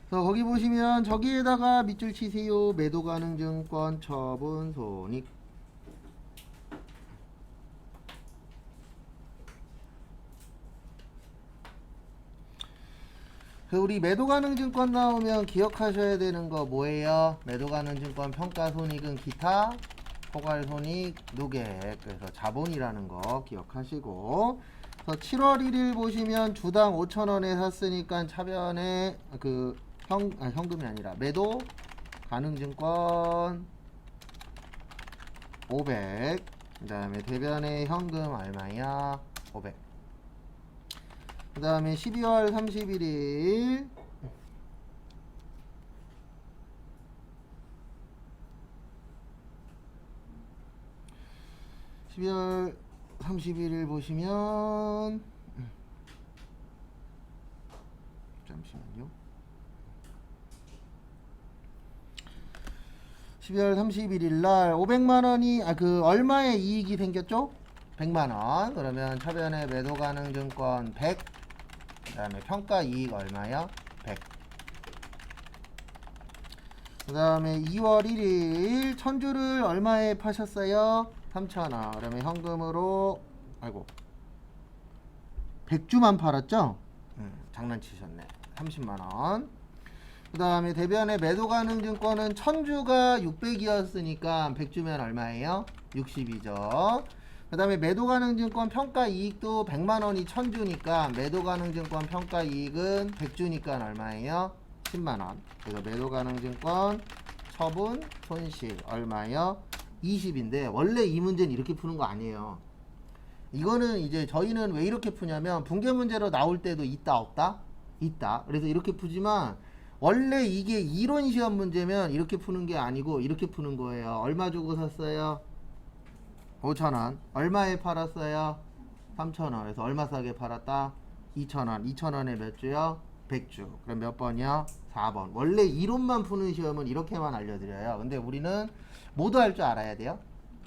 그래서 거기 보시면 저기에다가 밑줄 치세요. 매도 가능 증권 처분 손익. 그래서 우리 매도 가능 증권 나오면 기억하셔야 되는 거 뭐예요? 매도 가능 증권 평가 손익은 기타 포괄 손익 누계. 그래서 자본이라는 거 기억하시고, 그래서 7월 1일 보시면 주당 5,000원에 샀으니까 차변에 그 현금이 아니라 매도 가능 증권 500. 그 다음에 대변에 현금 얼마야? 500. 그 다음에 12월 31일 12월 31일 보시면 잠시만요. 12월 31일 날 500만원이 그 얼마의 이익이 생겼죠? 100만원. 그러면 차변에 매도 가능 증권 100. 그 다음에 평가 이익 얼마요? 100. 그 다음에 2월 1일 천주를 얼마에 파셨어요? 3,000원. 그러면 현금으로 100주만 팔았죠? 장난치셨네. 30만원. 그 다음에 대변에 매도 가능 증권은 천주가 600이었으니까 100주면 얼마예요? 60이죠. 그 다음에 매도 가능 증권 평가 이익도 100만원이 천주니까 매도 가능 증권 평가 이익은 100주니까 얼마예요? 10만원. 그래서 매도 가능 증권 처분 손실 얼마요? 20인데 원래 이 문제는 이렇게 푸는 거 아니에요. 이거는 이제 저희는 왜 이렇게 푸냐면 붕괴 문제로 나올 때도 있다 없다? 있다. 그래서 이렇게 푸지만 원래 이게 이론 시험 문제면 이렇게 푸는 게 아니고 이렇게 푸는 거예요. 얼마 주고 샀어요? 5,000원. 얼마에 팔았어요? 3,000원. 그래서 얼마 싸게 팔았다? 2,000원. 2,000원에 몇 주요? 100주. 그럼 몇 번이요? 4번. 원래 이론만 푸는 시험은 이렇게만 알려드려요. 근데 우리는 뭐도 할 줄 알아야 돼요.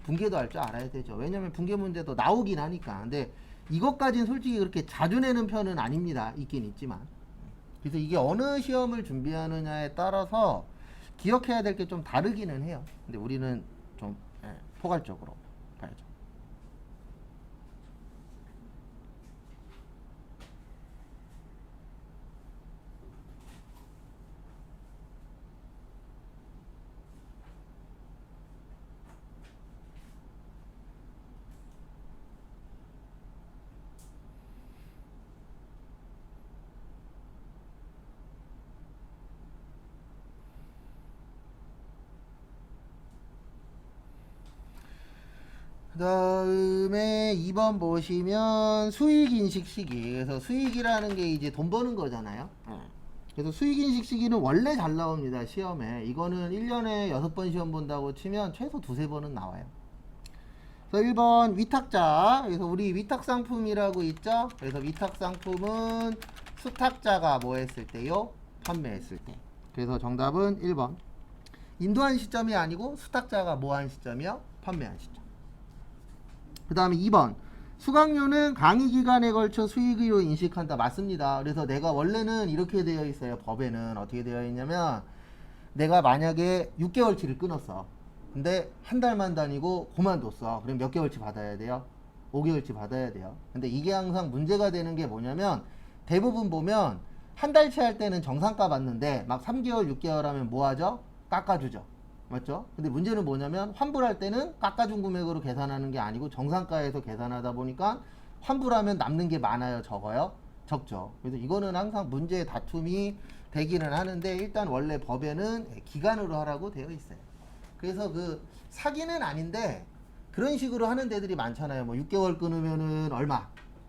붕괴도 할 줄 알아야 되죠. 왜냐면 붕괴 문제도 나오긴 하니까. 근데 이것까지는 솔직히 그렇게 자주 내는 편은 아닙니다. 있긴 있지만. 그래서 이게 어느 시험을 준비하느냐에 따라서 기억해야 될 게 좀 다르기는 해요. 근데 우리는 좀 포괄적으로 봐야죠. 그 다음에 2번 보시면 수익인식 시기. 그래서 수익이라는 게 이제 돈 버는 거잖아요. 그래서 수익인식 시기는 원래 잘 나옵니다. 시험에. 이거는 1년에 6번 시험 본다고 치면 최소 2~3번은 나와요. 그래서 1번 위탁자. 그래서 우리 위탁상품이라고 있죠. 그래서 위탁상품은 수탁자가 뭐 했을 때요? 판매했을 때. 그래서 정답은 1번. 인도한 시점이 아니고 수탁자가 뭐 한 시점이요? 판매한 시점. 그 다음에 2번 수강료는 강의 기간에 걸쳐 수익으로 인식한다. 맞습니다. 그래서 내가 원래는 이렇게 되어 있어요. 법에는 어떻게 되어 있냐면 내가 만약에 6개월치를 끊었어. 근데 한 달만 다니고 그만뒀어. 그럼 몇 개월치 받아야 돼요? 5개월치 받아야 돼요. 근데 이게 항상 문제가 되는 게 뭐냐면 대부분 보면 한 달치 할 때는 정상가 받는데 막 3개월 6개월 하면 뭐 하죠? 깎아주죠. 맞죠? 근데 문제는 뭐냐면 환불할 때는 깎아준 금액으로 계산하는 게 아니고 정상가에서 계산하다 보니까 환불하면 남는 게 많아요, 적어요? 적죠. 그래서 이거는 항상 문제의 다툼이 되기는 하는데 일단 원래 법에는 기간으로 하라고 되어 있어요. 그래서 그 사기는 아닌데 그런 식으로 하는 데들이 많잖아요. 뭐 6개월 끊으면은 얼마,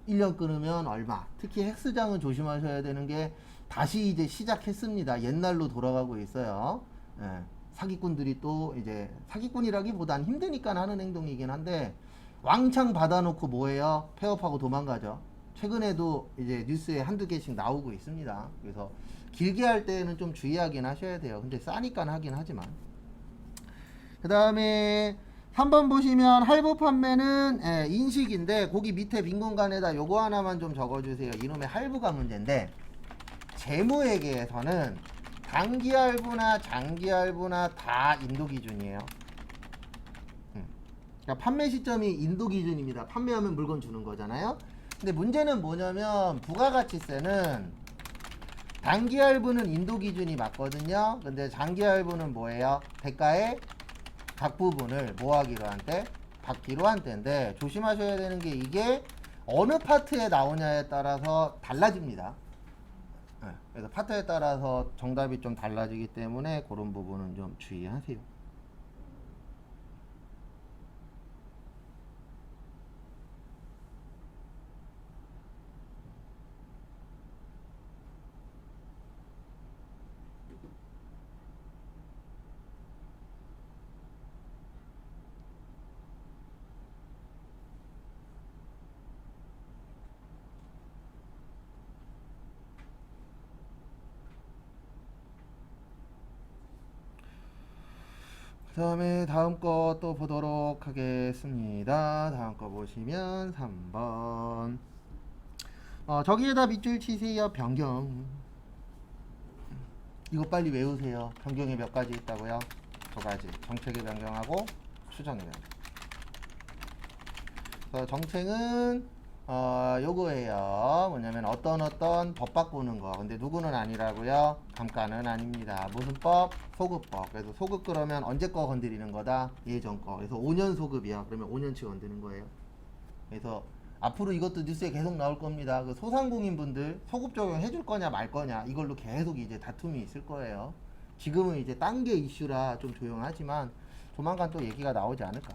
1년 끊으면 얼마. 특히 헬스장은 조심하셔야 되는 게 다시 이제 시작했습니다. 옛날로 돌아가고 있어요. 예. 사기꾼들이 또 이제 사기꾼이라기보단 힘드니까 하는 행동이긴 한데 왕창 받아놓고 뭐해요? 폐업하고 도망가죠. 최근에도 이제 뉴스에 한두 개씩 나오고 있습니다. 그래서 길게 할 때는 좀 주의하긴 하셔야 돼요. 근데 싸니까 하긴 하지만. 그 다음에 3번 보시면 할부 판매는 인식인데 거기 밑에 빈 공간에다 요거 하나만 좀 적어주세요. 이놈의 할부가 문제인데 재무회계에서는 단기 할부나 장기 할부나 다 인도 기준이에요. 그러니까 판매 시점이 인도 기준입니다. 판매하면 물건 주는 거잖아요. 근데 문제는 뭐냐면 부가가치세는 단기 할부는 인도 기준이 맞거든요. 근데 장기 할부는 뭐예요? 대가의 각 부분을 뭐 하기로 한대? 받기로 한대인데 조심하셔야 되는 게 이게 어느 파트에 나오냐에 따라서 달라집니다. 그래서 파트에 따라서 정답이 좀 달라지기 때문에 그런 부분은 좀 주의하세요. 그 다음에 다음 거 또 보도록 하겠습니다. 다음 거 보시면 3번. 저기에다 밑줄 치세요. 변경. 이거 빨리 외우세요. 변경이 몇 가지 있다고요? 두 가지. 정책의 변경하고 추정의 변경. 그래서 정책은 요거예요. 뭐냐면 어떤 법 바꾸는 거. 근데 누구는 아니라고요? 감가는 아닙니다. 무슨 법? 소급법. 그래서 소급 그러면 언제 거 건드리는 거다? 예전 거. 그래서 5년 소급이야. 그러면 5년치 건드는 거예요. 그래서 앞으로 이것도 뉴스에 계속 나올 겁니다. 그 소상공인 분들 소급 적용 해줄 거냐 말 거냐 이걸로 계속 이제 다툼이 있을 거예요. 지금은 이제 단계 이슈라 좀 조용하지만 조만간 또 얘기가 나오지 않을까.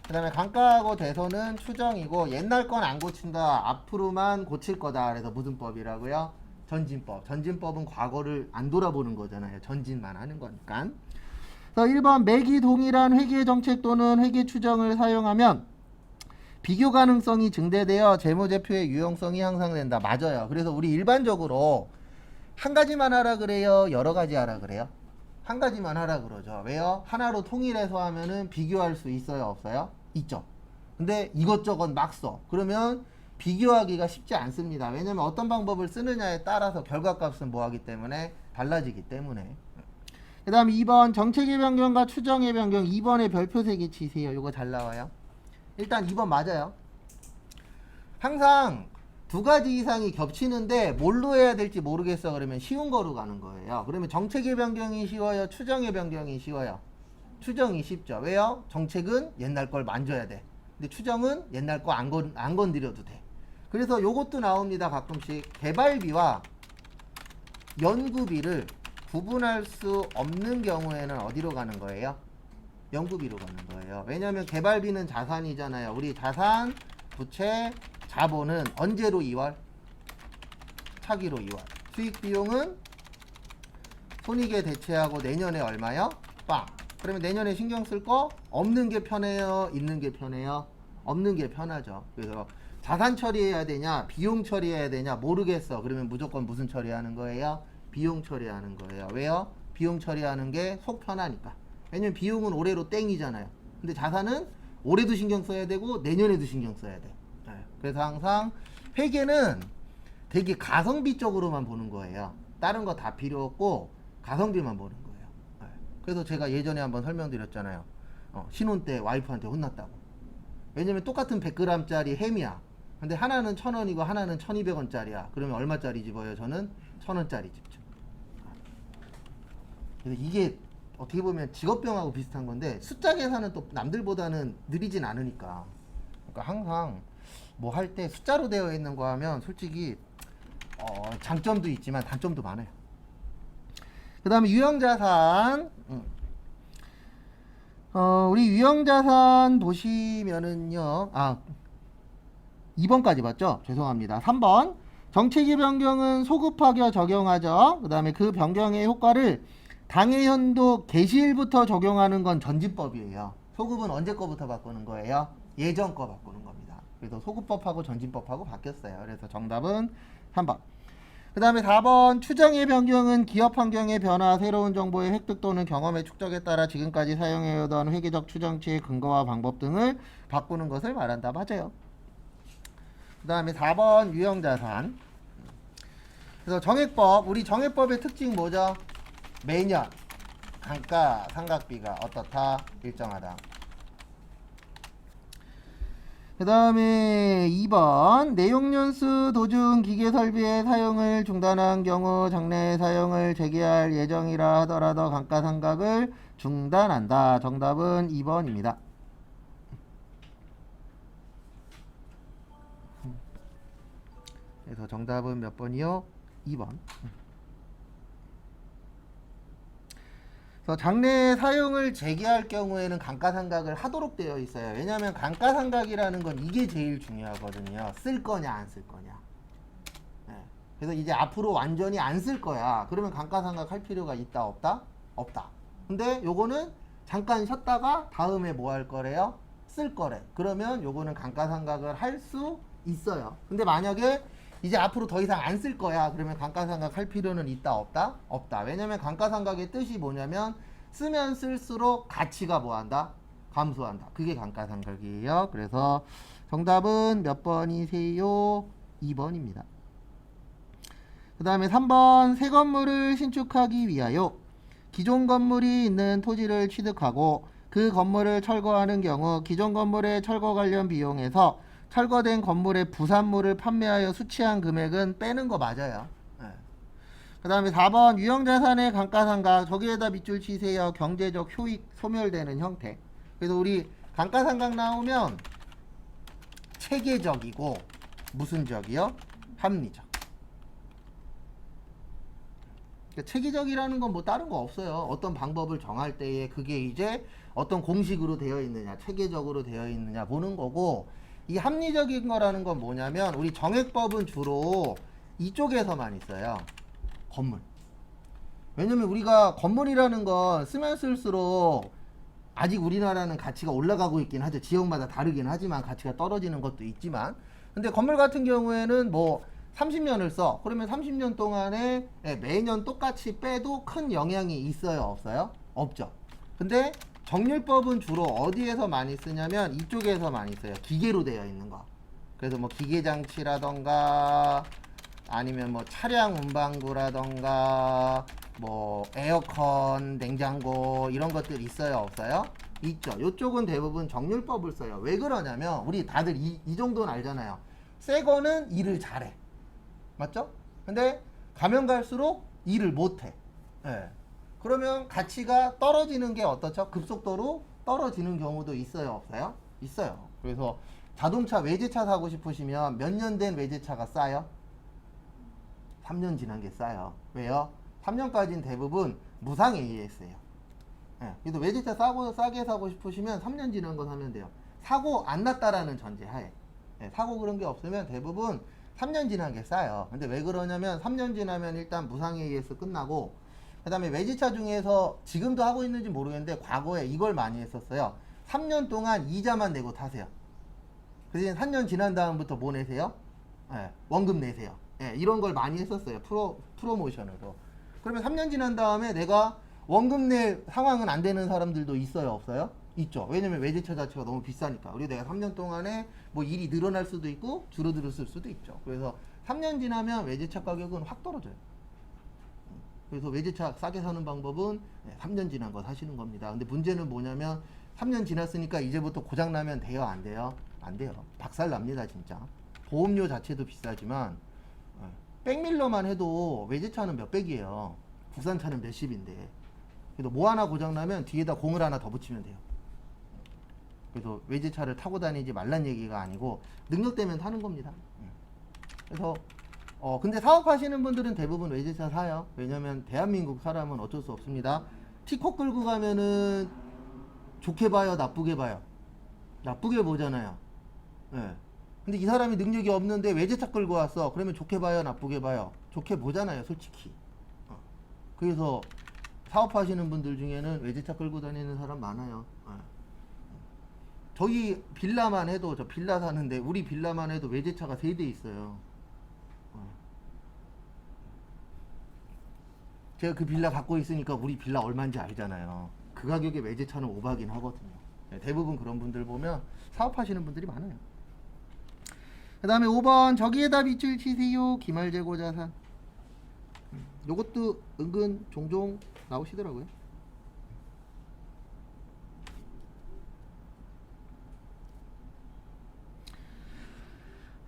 그 다음에 감가하고 대손은 추정이고 옛날 건 안 고친다. 앞으로만 고칠 거다. 그래서 무슨 법이라고요? 전진법. 전진법은 과거를 안 돌아보는 거잖아요. 전진만 하는 거니까. 그래서 1번 매기 동일한 회계 정책 또는 회계 추정을 사용하면 비교 가능성이 증대되어 재무제표의 유용성이 향상된다. 맞아요. 그래서 우리 일반적으로 한 가지만 하라 그래요? 여러 가지 하라 그래요? 한 가지만 하라 그러죠. 왜요? 하나로 통일해서 하면은 비교할 수 있어요? 없어요? 있죠. 근데 이것저것 막 써. 그러면 비교하기가 쉽지 않습니다. 왜냐면 어떤 방법을 쓰느냐에 따라서 결과값은 뭐하기 때문에 달라지기 때문에. 그 다음 2번 정책의 변경과 추정의 변경. 2번에 별표 3개 치세요. 이거 잘 나와요. 일단 2번 맞아요. 항상 두 가지 이상이 겹치는데 뭘로 해야 될지 모르겠어. 그러면 쉬운 거로 가는 거예요. 그러면 정책의 변경이 쉬워요? 추정의 변경이 쉬워요? 추정이 쉽죠. 왜요? 정책은 옛날 걸 만져야 돼. 근데 추정은 옛날 거 안 건드려도 돼. 그래서 요것도 나옵니다. 가끔씩 개발비와 연구비를 구분할 수 없는 경우에는 어디로 가는 거예요? 연구비로 가는 거예요. 왜냐하면 개발비는 자산이잖아요. 우리 자산, 부채, 자본은 언제로 2월? 차기로 2월. 수익 비용은 손익에 대체하고 내년에 얼마요? 빵. 그러면 내년에 신경 쓸 거 없는 게 편해요? 있는 게 편해요? 없는 게 편하죠. 그래서 자산 처리해야 되냐? 비용 처리해야 되냐? 모르겠어. 그러면 무조건 무슨 처리하는 거예요? 비용 처리하는 거예요. 왜요? 비용 처리하는 게 속 편하니까. 왜냐면 비용은 올해로 땡이잖아요. 근데 자산은 올해도 신경 써야 되고 내년에도 신경 써야 돼. 그래서 항상 회계는 되게 가성비 쪽으로만 보는 거예요. 다른 거 다 필요 없고 가성비만 보는 거예요. 그래서 제가 예전에 한번 설명드렸잖아요. 신혼 때 와이프한테 혼났다고. 왜냐면 똑같은 100g짜리 햄이야. 근데 하나는 1,000원이고 하나는 1,200원짜리야. 그러면 얼마짜리 집어요? 저는 1,000원짜리 집죠. 그래서 이게 어떻게 보면 직업병하고 비슷한 건데 숫자 계산은 또 남들보다는 느리진 않으니까. 그러니까 항상 뭐 할 때 숫자로 되어 있는 거 하면 솔직히 장점도 있지만 단점도 많아요. 그 다음에 유형자산. 우리 유형자산 보시면은요. 2번까지 봤죠? 죄송합니다. 3번. 정책의 변경은 소급하여 적용하죠. 그 다음에 그 변경의 효과를 당해연도 개시일부터 적용하는 건 전진법이에요. 소급은 언제 거부터 바꾸는 거예요? 예전 거 바꾸는 겁니다. 그래서 소급법하고 전진법하고 바뀌었어요. 그래서 정답은 3번. 그 다음에 4번 추정의 변경은 기업 환경의 변화, 새로운 정보의 획득 또는 경험의 축적에 따라 지금까지 사용해오던 회계적 추정치의 근거와 방법 등을 바꾸는 것을 말한다. 맞아요. 그 다음에 4번 유형자산. 그래서 정액법, 우리 정액법의 특징 뭐죠? 매년 감가상각비가 어떻다? 일정하다. 그 다음에 2번 내용연수 도중 기계설비의 사용을 중단한 경우 장래 사용을 재개할 예정이라 하더라도 감가상각을 중단한다. 정답은 2번입니다. 그래서 정답은 몇 번이요? 2번. 장래 사용을 재개할 경우에는 감가상각을 하도록 되어 있어요. 왜냐하면 감가상각이라는 건 이게 제일 중요하거든요. 쓸 거냐 안 쓸 거냐. 네. 그래서 이제 앞으로 완전히 안 쓸 거야. 그러면 감가상각 할 필요가 있다 없다? 없다. 근데 요거는 잠깐 쉬었다가 다음에 뭐 할 거래요? 쓸 거래. 그러면 요거는 감가상각을 할 수 있어요. 근데 만약에 이제 앞으로 더 이상 안 쓸 거야. 그러면 감가상각 할 필요는 있다 없다? 없다. 왜냐면 감가상각의 뜻이 뭐냐면 쓰면 쓸수록 가치가 뭐한다? 감소한다. 그게 감가상각이에요. 그래서 정답은 몇 번이세요? 2번입니다. 그 다음에 3번 새 건물을 신축하기 위하여 기존 건물이 있는 토지를 취득하고 그 건물을 철거하는 경우 기존 건물의 철거 관련 비용에서 철거된 건물의 부산물을 판매하여 수취한 금액은 빼는 거 맞아요. 네. 그 다음에 4번 유형자산의 감가상각 저기에다 밑줄 치세요. 경제적 효익 소멸되는 형태. 그래서 우리 감가상각 나오면 체계적이고 무슨 적이요? 합리적. 그러니까 체계적이라는 건 뭐 다른 거 없어요. 어떤 방법을 정할 때에 그게 이제 어떤 공식으로 되어 있느냐 체계적으로 되어 있느냐 보는 거고, 이 합리적인 거라는 건 뭐냐면 우리 정액법은 주로 이쪽에서만 있어요. 건물. 왜냐면 우리가 건물이라는 건 쓰면 쓸수록 아직 우리나라는 가치가 올라가고 있긴 하죠. 지역마다 다르긴 하지만 가치가 떨어지는 것도 있지만, 근데 건물 같은 경우에는 뭐 30년을 써. 그러면 30년 동안에 매년 똑같이 빼도 큰 영향이 있어요 없어요? 없죠. 근데 정률법은 주로 어디에서 많이 쓰냐면 이쪽에서 많이 써요. 기계로 되어 있는 거. 그래서 뭐 기계장치라던가 아니면 뭐 차량 운반구라던가 뭐 에어컨, 냉장고 이런 것들 있어요 없어요? 있죠. 이쪽은 대부분 정률법을 써요. 왜 그러냐면 우리 다들 이 정도는 알잖아요. 새 거는 일을 잘해. 맞죠? 근데 가면 갈수록 일을 못해. 예. 그러면 가치가 떨어지는 게 어떻죠? 급속도로 떨어지는 경우도 있어요 없어요? 있어요. 그래서 자동차 외제차 사고 싶으시면 몇 년 된 외제차가 싸요? 3년 지난 게 싸요. 왜요? 3년까지는 대부분 무상 AS예요. 예. 그래서 외제차 싸게 사고 싶으시면 3년 지난 거 사면 돼요. 사고 안 났다라는 전제 하에. 예. 사고 그런 게 없으면 대부분 3년 지난 게 싸요. 근데 왜 그러냐면 3년 지나면 일단 무상 AS 끝나고, 그 다음에 외제차 중에서 지금도 하고 있는지 모르겠는데 과거에 이걸 많이 했었어요. 3년 동안 이자만 내고 타세요. 그 대신 3년 지난 다음부터 뭐 내세요? 예, 원금 내세요. 예, 이런 걸 많이 했었어요. 프로모션으로. 그러면 3년 지난 다음에 내가 원금 낼 상황은 안 되는 사람들도 있어요 없어요? 있죠. 왜냐면 외제차 자체가 너무 비싸니까. 그리고 내가 3년 동안에 뭐 일이 늘어날 수도 있고 줄어들었을 수도 있죠. 그래서 3년 지나면 외제차 가격은 확 떨어져요. 그래서 외제차 싸게 사는 방법은 3년 지난 거 사시는 겁니다. 근데 문제는 뭐냐면 3년 지났으니까 이제부터 고장 나면 돼요 안 돼요? 안 돼요. 박살 납니다 진짜. 보험료 자체도 비싸지만 백밀러만 해도 외제차는 몇백이에요. 국산차는 몇십인데. 그래서 뭐 하나 고장 나면 뒤에다 공을 하나 더 붙이면 돼요. 그래서 외제차를 타고 다니지 말란 얘기가 아니고 능력되면 타는 겁니다. 그래서 근데 사업하시는 분들은 대부분 외제차 사요. 왜냐면 대한민국 사람은 어쩔 수 없습니다. 티코 끌고 가면은 좋게 봐요 나쁘게 봐요? 나쁘게 보잖아요. 네. 근데 이 사람이 능력이 없는데 외제차 끌고 왔어. 그러면 좋게 봐요 나쁘게 봐요? 좋게 보잖아요 솔직히. 그래서 사업하시는 분들 중에는 외제차 끌고 다니는 사람 많아요. 저희 빌라만 해도, 저 빌라 사는데 우리 빌라만 해도 외제차가 3대 있어요. 제가 그 빌라 갖고 있으니까 우리 빌라 얼마인지 알잖아요. 그 가격에 외제차는 오바긴 하거든요. 네, 대부분 그런 분들 보면 사업하시는 분들이 많아요. 그 다음에 5번 저기에다 밑줄 치세요. 기말재고자산. 요것도 은근 종종 나오시더라고요.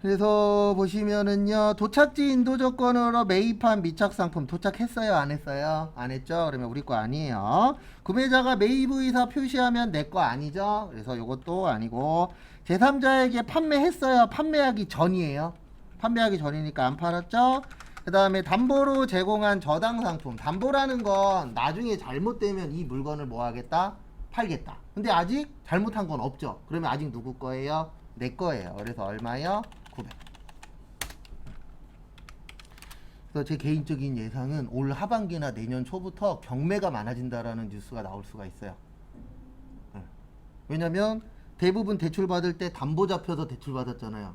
그래서 보시면은요, 도착지 인도 조건으로 매입한 미착 상품 도착했어요, 안 했어요? 안 했죠? 그러면 우리 거 아니에요. 구매자가 매입 의사 표시하면 내 거 아니죠? 그래서 이것도 아니고, 제3자에게 판매했어요, 판매하기 전이에요. 판매하기 전이니까 안 팔았죠? 그 다음에 담보로 제공한 저당 상품. 담보라는 건 나중에 잘못되면 이 물건을 뭐 하겠다? 팔겠다. 근데 아직 잘못한 건 없죠. 그러면 아직 누구 거예요? 내 거예요. 그래서 얼마요? 900. 그래서 제 개인적인 예상은 올 하반기나 내년 초부터 경매가 많아진다라는 뉴스가 나올 수가 있어요. 왜냐면 대부분 대출 받을 때 담보 잡혀서 대출 받았잖아요.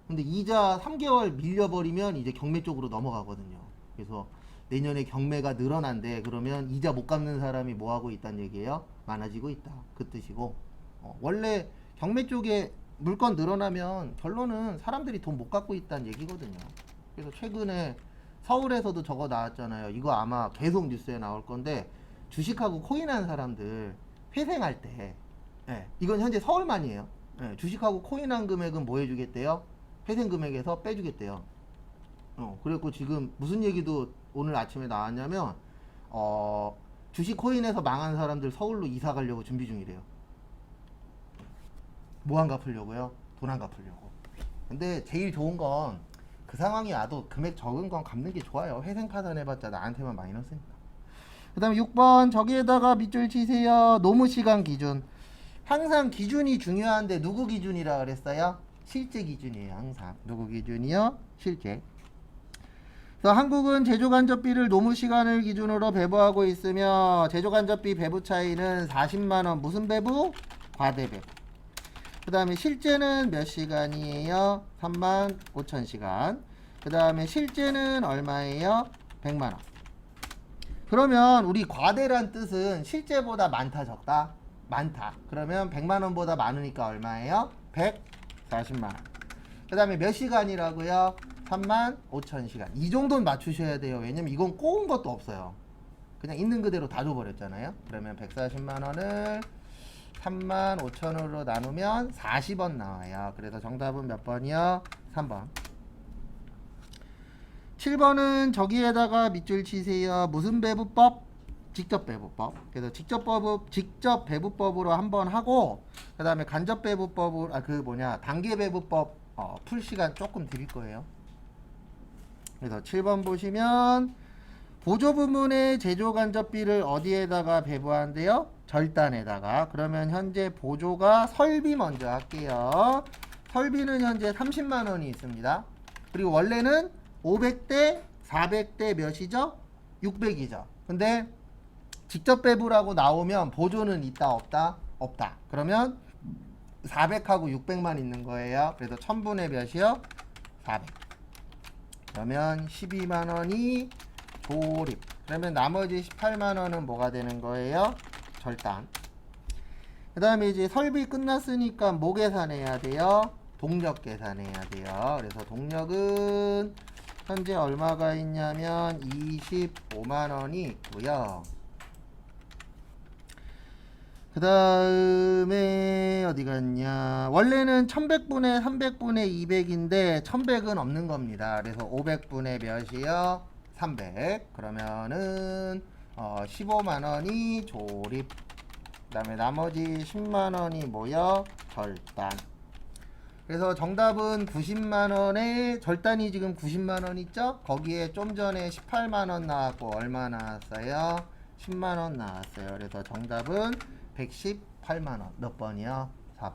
근데 이자 3개월 밀려버리면 이제 경매 쪽으로 넘어가거든요. 그래서 내년에 경매가 늘어난대. 그러면 이자 못 갚는 사람이 뭐 하고 있다는 얘기예요? 많아지고 있다. 그 뜻이고, 원래 경매 쪽에 물건 늘어나면 결론은 사람들이 돈 못 갚고 있다는 얘기거든요. 그래서 최근에 서울에서도 저거 나왔잖아요. 이거 아마 계속 뉴스에 나올 건데, 주식하고 코인한 사람들 회생할 때, 이건 현재 서울만이에요. 주식하고 코인한 금액은 뭐 해주겠대요? 회생 금액에서 빼주겠대요. 그래갖고 지금 무슨 얘기도 오늘 아침에 나왔냐면, 주식 코인에서 망한 사람들 서울로 이사 가려고 준비 중이래요. 뭐 안 갚으려고요? 돈 안 갚으려고. 근데 제일 좋은 건 그 상황이 와도 금액 적은 건 갚는 게 좋아요. 회생 파산해봤자 나한테만 마이너스니까. 그 다음에 6번 저기에다가 밑줄 치세요. 노무 시간 기준. 항상 기준이 중요한데 누구 기준이라 그랬어요? 실제 기준이에요. 항상 누구 기준이요? 실제. 그래서 한국은 제조간접비를 노무 시간을 기준으로 배부하고 있으며 제조간접비 배부 차이는 40만원. 무슨 배부? 과대 배부. 그 다음에 실제는 몇 시간이에요? 35,000시간. 그 다음에 실제는 얼마예요? 100만원. 그러면 우리 과대란 뜻은 실제보다 많다 적다? 많다. 그러면 100만원보다 많으니까 얼마예요? 140만원. 그 다음에 몇 시간이라고요? 35,000시간. 이 정도는 맞추셔야 돼요. 왜냐면 이건 꼬은 것도 없어요. 그냥 있는 그대로 다 줘버렸잖아요. 그러면 140만원을 35,000원으로 나누면 40원 나와요. 그래서 정답은 몇 번이요? 3번. 7번은 저기에다가 밑줄 치세요. 무슨 배부법? 직접 배부법. 그래서 직접 배부법으로 한번 하고, 그 다음에 간접 배부법으로, 단계 배부법 풀 시간 조금 드릴 거예요. 그래서 7번 보시면 보조 부문의 제조 간접비를 어디에다가 배부한대요? 절단에다가. 그러면 현재 보조가 설비 먼저 할게요. 설비는 현재 30만원이 있습니다. 그리고 원래는 500대 400대 몇이죠? 600이죠. 근데 직접 배부라고 나오면 보조는 있다 없다? 없다. 그러면 400하고 600만 있는 거예요. 그래서 1000분의 몇이요? 400. 그러면 12만원이 조립. 그러면 나머지 18만원은 뭐가 되는 거예요? 절단. 그 다음에 이제 설비 끝났으니까 뭐 계산해야 돼요? 동력 계산해야 돼요. 그래서 동력은 현재 얼마가 있냐면 25만원이 있고요. 그 다음에 어디 갔냐, 원래는 1100분의 300분의 200인데 1100은 없는 겁니다. 그래서 500분의 몇이요? 300. 그러면은 15만원이 조립. 그 다음에 나머지 10만원이 뭐요? 절단. 그래서 정답은 90만원에 절단이 지금 90만원 있죠? 거기에 좀 전에 18만원 나왔고 얼마 나왔어요? 10만원 나왔어요. 그래서 정답은 118만원. 몇 번이요? 4.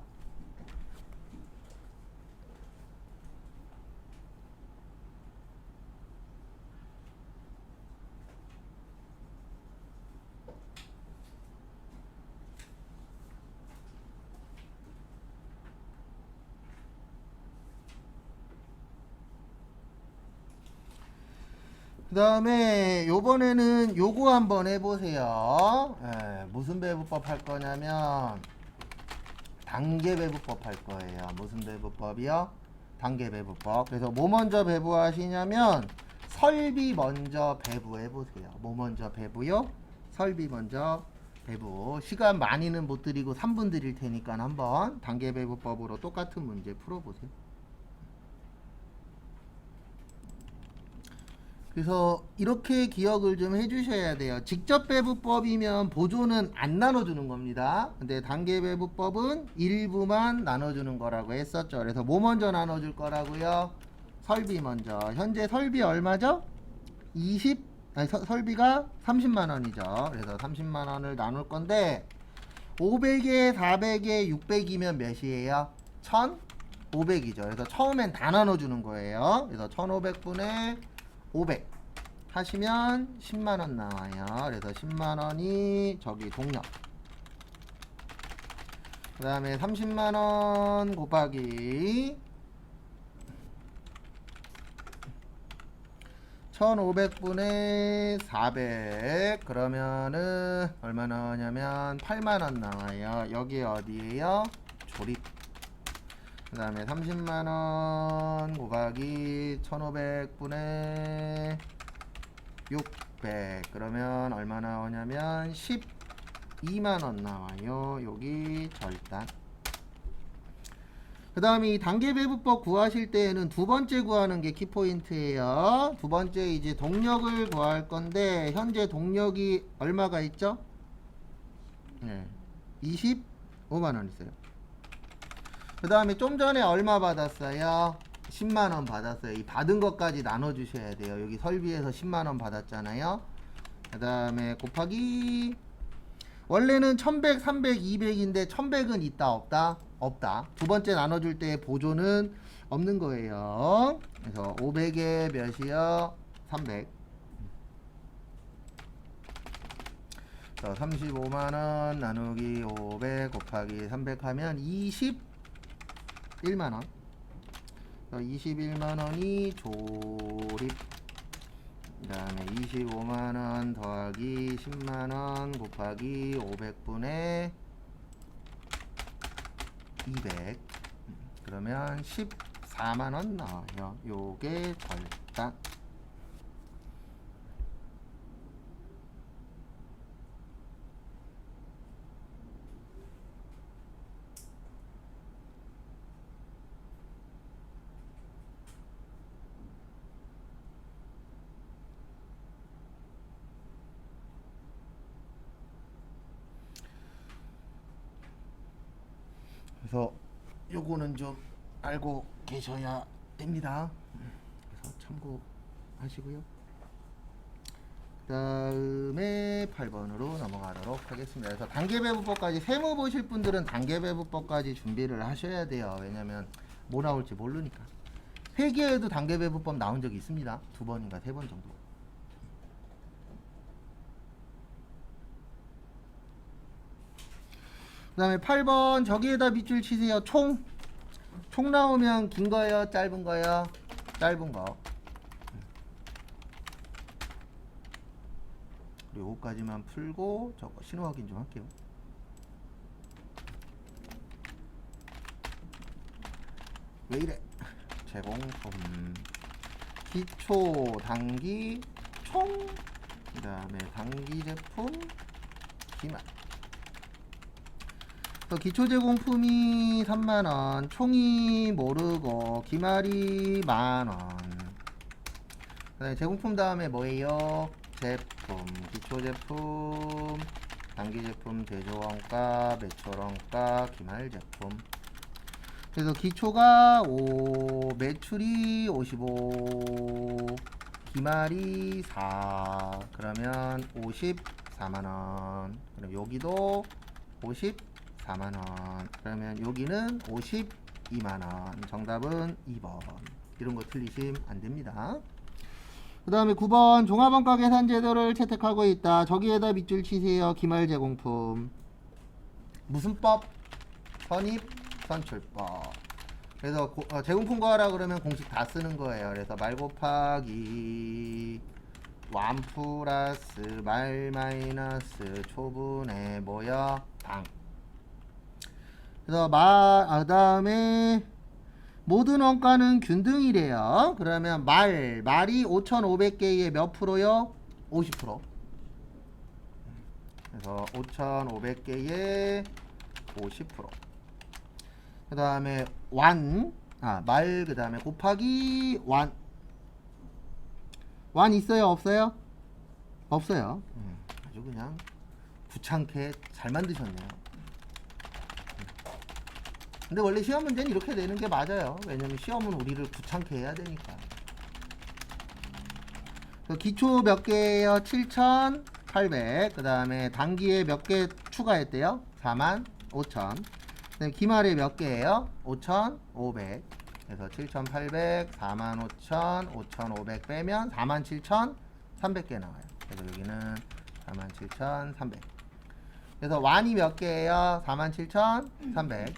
그 다음에 요번에는 요거 한번 해보세요. 무슨 배부법 할 거냐면 단계 배부법 할 거예요. 무슨 배부법이요? 단계 배부법. 그래서 뭐 먼저 배부하시냐면 설비 먼저 배부해 보세요. 뭐 먼저 배부요? 설비 먼저 배부. 시간 많이는 못 드리고 3분 드릴 테니까 한번 단계배부법으로 똑같은 문제 풀어보세요. 그래서 이렇게 기억을 좀 해주셔야 돼요. 직접배부법이면 보조는 안 나눠주는 겁니다. 근데 단계배부법은 일부만 나눠주는 거라고 했었죠. 그래서 뭐 먼저 나눠줄 거라고요? 설비 먼저. 현재 설비 얼마죠? 설비가 30만 원이죠. 그래서 30만 원을 나눌 건데 500에 400에 600이면 몇이에요? 1500이죠. 그래서 처음엔 다 나눠주는 거예요. 그래서 1500분의 500 하시면 10만 원 나와요. 그래서 10만 원이 저기 동력. 그 다음에 30만 원 곱하기 1500분의 400 그러면은 얼마 나오냐면 8만원 나와요. 여기 어디에요? 조립. 그 다음에 30만원 곱하기 1500분의 600 그러면 얼마 나오냐면 12만원 나와요. 여기 절단. 그 다음에 이 단계배부법 구하실 때에는 두 번째 구하는 게 키포인트예요. 두 번째 이제 동력을 구할 건데 현재 동력이 얼마가 있죠? 네, 25만원 있어요. 그 다음에 좀 전에 얼마 받았어요? 10만원 받았어요. 이 받은 것까지 나눠주셔야 돼요. 여기 설비에서 10만원 받았잖아요. 그 다음에 곱하기 원래는 1100, 300, 200인데 1100은 있다 없다? 없다. 두 번째 나눠줄 때 보조는 없는 거예요. 그래서 500에 몇이요? 300. 35만원 나누기 500 곱하기 300 하면 21만원. 21만원이 조립. 그 다음에 25만원 더하기 10만원 곱하기 500분의 200 그러면 14만원 나와요. 요게 절단. 그래서 요거는 좀 알고 계셔야 됩니다. 그래서 참고하시고요. 그 다음에 8번으로 넘어가도록 하겠습니다. 그래서 단계배부법까지 세무 보실 분들은 단계배부법까지 준비를 하셔야 돼요. 왜냐면 뭐 나올지 모르니까. 회계에도 단계배부법 나온 적이 있습니다. 2번인가 3번 정도. 그 다음에 8번 저기에다 밑줄 치세요. 총 나오면 긴 거예요? 짧은 거예요? 짧은 거. 그리고 요거까지만 풀고 저거 신호 확인 좀 할게요. 왜 이래? 제공품 기초 단기 총 그 다음에 단기 제품 기말. 기초 제공품이 3만원, 총이 모르고 기말이 만원. 그다음에 제공품 다음에 뭐예요? 제품, 기초 제품, 단기 제품 제조원가, 매출원가, 기말 제품. 그래서 기초가 5, 매출이 55, 기말이 4. 그러면 54만원. 그럼 여기도 54만원. 그러면 여기는 52만원. 정답은 2번. 이런 거 틀리시면 안됩니다. 그 다음에 9번 종합원가 계산 제도를 채택하고 있다. 저기에다 밑줄 치세요. 기말 제공품. 무슨 법? 선입 선출법. 그래서 제공품 구하라 그러면 공식 다 쓰는 거예요. 그래서 말 곱하기 완 플러스 말 마이너스 초분의 뭐야? 당. 그래서 그다음에 모든 원가는 균등이래요. 그러면 말이 5,500개에 몇 프로요? 50%. 그래서 5,500개에 50%. 그 다음에 말, 그 다음에 곱하기 완 있어요? 없어요? 없어요. 아주 그냥 귀찮게 잘 만드셨네요. 근데 원래 시험 문제는 이렇게 내는 게 맞아요. 왜냐면 시험은 우리를 귀찮게 해야 되니까. 기초 몇 개예요? 7,800. 그 다음에 단기에 몇 개 추가했대요? 45,000. 그다음에 기말에 몇 개예요? 5,500. 그래서 7,800, 45,000, 5,500 빼면 47,300개 나와요. 그래서 여기는 47,300. 그래서 완이 몇 개예요? 47,300.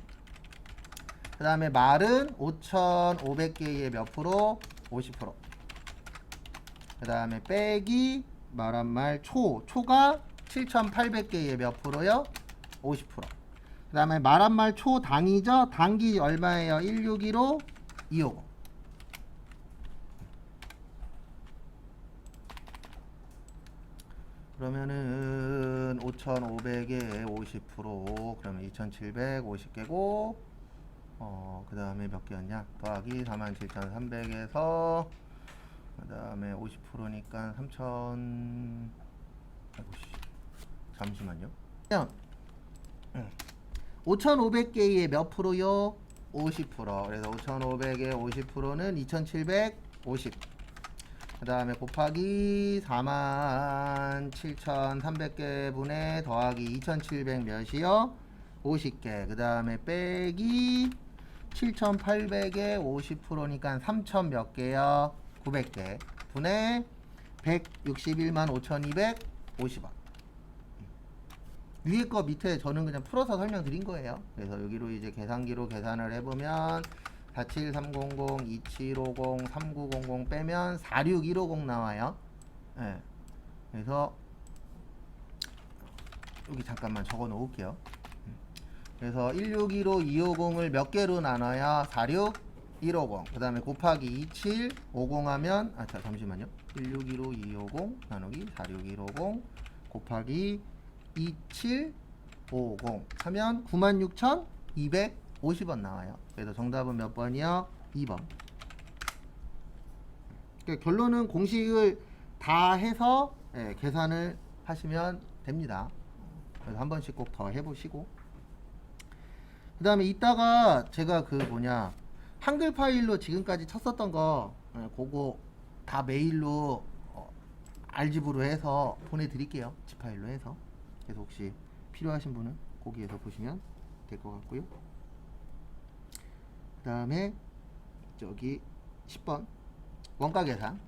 그 다음에 말은 5,500개의 몇 프로? 50%. 그 다음에 빼기 말한 말 초가 7,800개의 몇 프로요? 50%. 그 다음에 말한 말 초당이죠? 당기 얼마예요? 161호 250. 그러면은 5,500에 50% 그러면 2,750개고 그 다음에 몇 개였냐? 더하기 47,300에서 그 다음에 50%니까 3,000 잠시만요. 5,500개의 몇 프로요? 50%. 그래서 5,500의 50%는 2,750. 그 다음에 곱하기 47,300개 분의 더하기 2,700 몇이요? 50개. 그 다음에 빼기 7,800의 50%니까 3,000 몇 개요? 900개. 분의 161만 5,250원. 위에 거 밑에 저는 그냥 풀어서 설명드린 거예요. 그래서 여기로 이제 계산기로 계산을 해보면 47300, 2750, 3900 빼면 46150 나와요. 네. 그래서 여기 잠깐만 적어 놓을게요. 그래서 1615, 250을 몇 개로 나눠야 46150. 그 다음에 곱하기 2750 하면 잠시만요. 1615, 250 나누기 46150 곱하기 2750 하면 96,250원 나와요. 그래서 정답은 몇 번이요? 2번. 그러니까 결론은 공식을 다 해서 계산을 하시면 됩니다. 그래서 한 번씩 꼭 더 해보시고, 그 다음에 이따가 제가 한글 파일로 지금까지 쳤었던 거 그거 다 메일로 알집으로 해서 보내드릴게요. 집 파일로 해서. 그래서 혹시 필요하신 분은 거기에서 보시면 될 것 같고요. 그 다음에 저기 10번 원가 계산.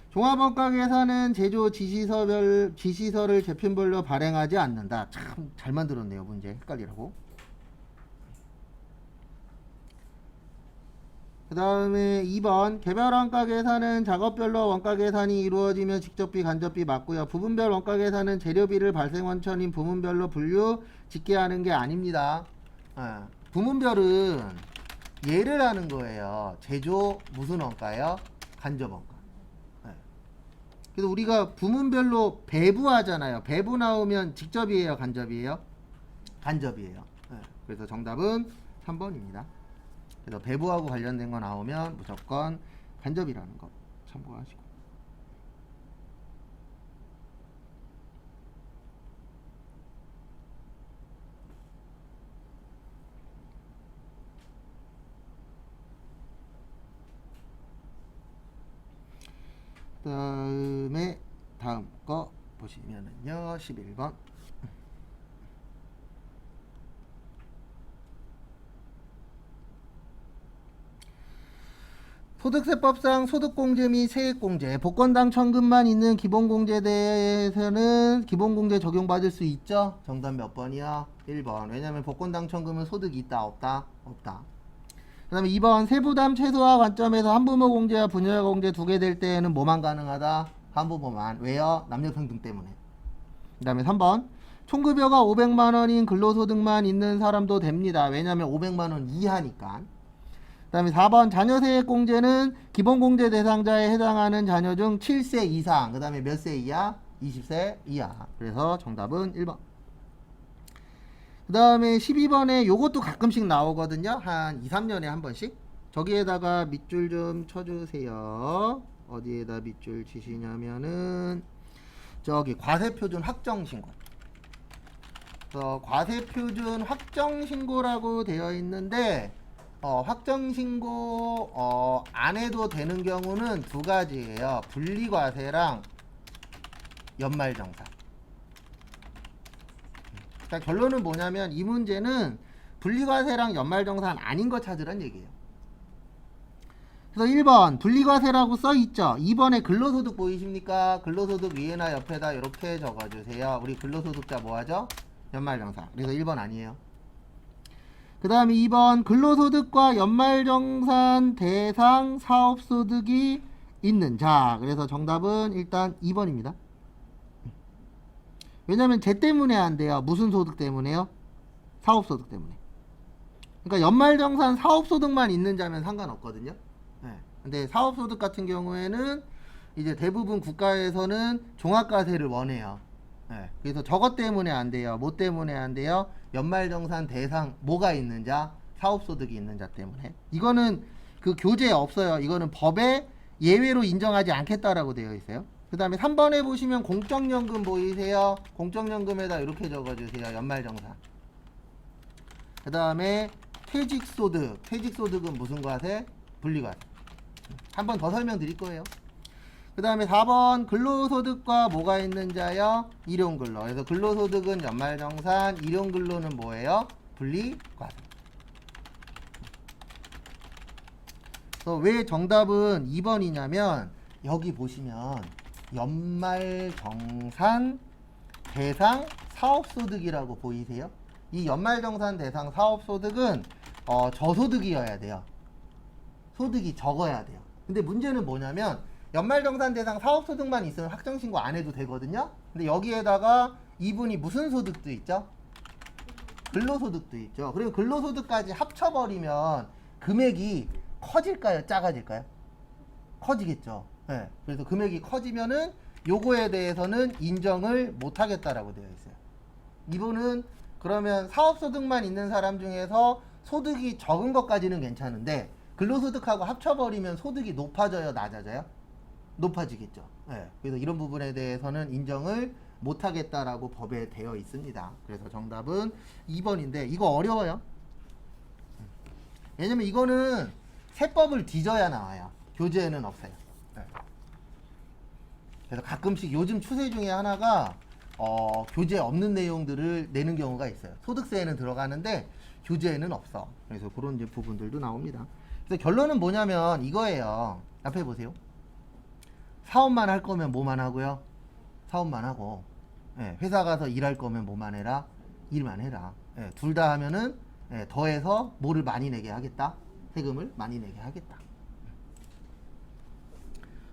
종합원가 계산은 제조 지시서를 제품별로 발행하지 않는다. 참 잘 만들었네요. 문제 헷갈리라고. 그 다음에 2번 개별 원가 계산은 작업별로 원가 계산이 이루어지면 직접비 간접비 맞고요. 부분별 원가 계산은 재료비를 발생 원천인 부문별로 분류 짓게 하는 게 아닙니다. 부문별은 예를 하는 거예요. 제조 무슨 원가요? 간접 원가. 그래서 우리가 부문별로 배부하잖아요. 배부 나오면 직접이에요? 간접이에요? 간접이에요. 그래서 정답은 3번입니다. 그래서 배부하고 관련된 거 나오면 무조건 간접이라는 거 참고하시고. 그다음에 다음 거 보시면은요 11번 소득세법상 소득공제 및 세액공제, 복권당 천금만 있는 기본공제에 대해서는 기본공제 적용받을 수 있죠? 정답 몇 번이요? 1번. 왜냐면 복권당 천금은 소득이 있다 없다? 없다. 그 다음에 2번 세부담 최소화 관점에서 한부모 공제와 분여자 공제 두 개 될 때에는 뭐만 가능하다? 한부모만. 왜요? 남녀평등 때문에. 그 다음에 3번 총급여가 500만원인 근로소득만 있는 사람도 됩니다. 왜냐면 500만원 이하니까. 그 다음에 4번 자녀세액공제는 기본공제 대상자에 해당하는 자녀 중 7세 이상, 그 다음에 몇 세 이하? 20세 이하. 그래서 정답은 1번. 그 다음에 12번에 요것도 가끔씩 나오거든요. 한 2, 3년에 한 번씩. 저기에다가 밑줄 좀 쳐주세요. 어디에다 밑줄 치시냐면은 저기 과세표준 확정신고. 과세표준 확정신고라고 되어 있는데 확정신고 안 해도 되는 경우는 두 가지예요. 분리과세랑 연말정산. 그러니까 결론은 뭐냐면 이 문제는 분리과세랑 연말정산 아닌 거 찾으란 얘기예요. 그래서 1번 분리과세라고 써있죠. 2번에 근로소득 보이십니까? 근로소득 위에나 옆에다 이렇게 적어주세요. 우리 근로소득자 뭐하죠? 연말정산. 그래서 1번 아니에요. 그 다음에 2번 근로소득과 연말정산 대상 사업소득이 있는 자. 그래서 정답은 일단 2번입니다. 왜냐면 쟤 때문에 안 돼요. 무슨 소득 때문에요? 사업소득 때문에. 그러니까 연말정산 사업소득만 있는 자면 상관없거든요. 네. 근데 사업소득 같은 경우에는 이제 대부분 국가에서는 종합과세를 원해요. 네. 그래서 저것 때문에 안 돼요. 뭐 때문에 안 돼요? 연말정산 대상 뭐가 있는 자? 사업소득이 있는 자 때문에. 이거는 그 교재에 없어요. 이거는 법에 예외로 인정하지 않겠다라고 되어 있어요. 그 다음에 3번에 보시면 공적연금 보이세요? 공적연금에다 이렇게 적어주세요. 연말정산. 그 다음에 퇴직소득. 퇴직소득은 무슨 과세? 분리과세. 한 번 더 설명드릴 거예요. 그 다음에 4번 근로소득과 뭐가 있는 자요? 일용근로. 그래서 근로소득은 연말정산, 일용근로는 뭐예요? 분리과세. 그래서 왜 정답은 2번이냐면 여기 보시면 연말정산 대상 사업소득이라고 보이세요? 이 연말정산 대상 사업소득은 저소득이어야 돼요. 소득이 적어야 돼요. 근데 문제는 뭐냐면 연말정산 대상 사업소득만 있으면 확정신고 안 해도 되거든요. 근데 여기에다가 이분이 무슨 소득도 있죠? 근로소득도 있죠. 그리고 근로소득까지 합쳐버리면 금액이 커질까요? 작아질까요? 커지겠죠. 네. 그래서 금액이 커지면은 요거에 대해서는 인정을 못하겠다라고 되어 있어요. 이분은 그러면 사업소득만 있는 사람 중에서 소득이 적은 것까지는 괜찮은데 근로소득하고 합쳐버리면 소득이 높아져요? 낮아져요? 높아지겠죠. 네. 그래서 이런 부분에 대해서는 인정을 못하겠다라고 법에 되어 있습니다. 그래서 정답은 2번인데 이거 어려워요. 왜냐면 이거는 세법을 뒤져야 나와요. 교재에는 없어요. 네. 그래서 가끔씩 요즘 추세 중에 하나가 교재에 없는 내용들을 내는 경우가 있어요. 소득세에는 들어가는데 교재에는 없어. 그래서 그런 이제 부분들도 나옵니다. 그래서 결론은 뭐냐면 이거예요. 앞에 보세요. 사업만 할 거면 뭐만 하고요? 사업만 하고. 예, 회사 가서 일할 거면 뭐만 해라? 일만 해라. 예, 둘 다 하면은 더해서 뭐를 많이 내게 하겠다? 세금을 많이 내게 하겠다.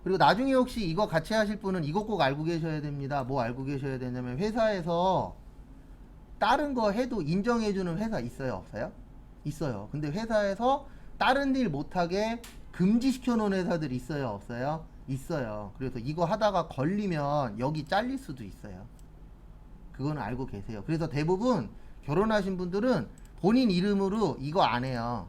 그리고 나중에 혹시 이거 같이 하실 분은 이것 꼭 알고 계셔야 됩니다. 뭐 알고 계셔야 되냐면 회사에서 다른 거 해도 인정해주는 회사 있어요? 없어요? 있어요. 근데 회사에서 다른 일 못하게 금지시켜 놓은 회사들 있어요? 없어요? 있어요. 그래서 이거 하다가 걸리면 여기 잘릴 수도 있어요. 그거는 알고 계세요. 그래서 대부분 결혼하신 분들은 본인 이름으로 이거 안 해요.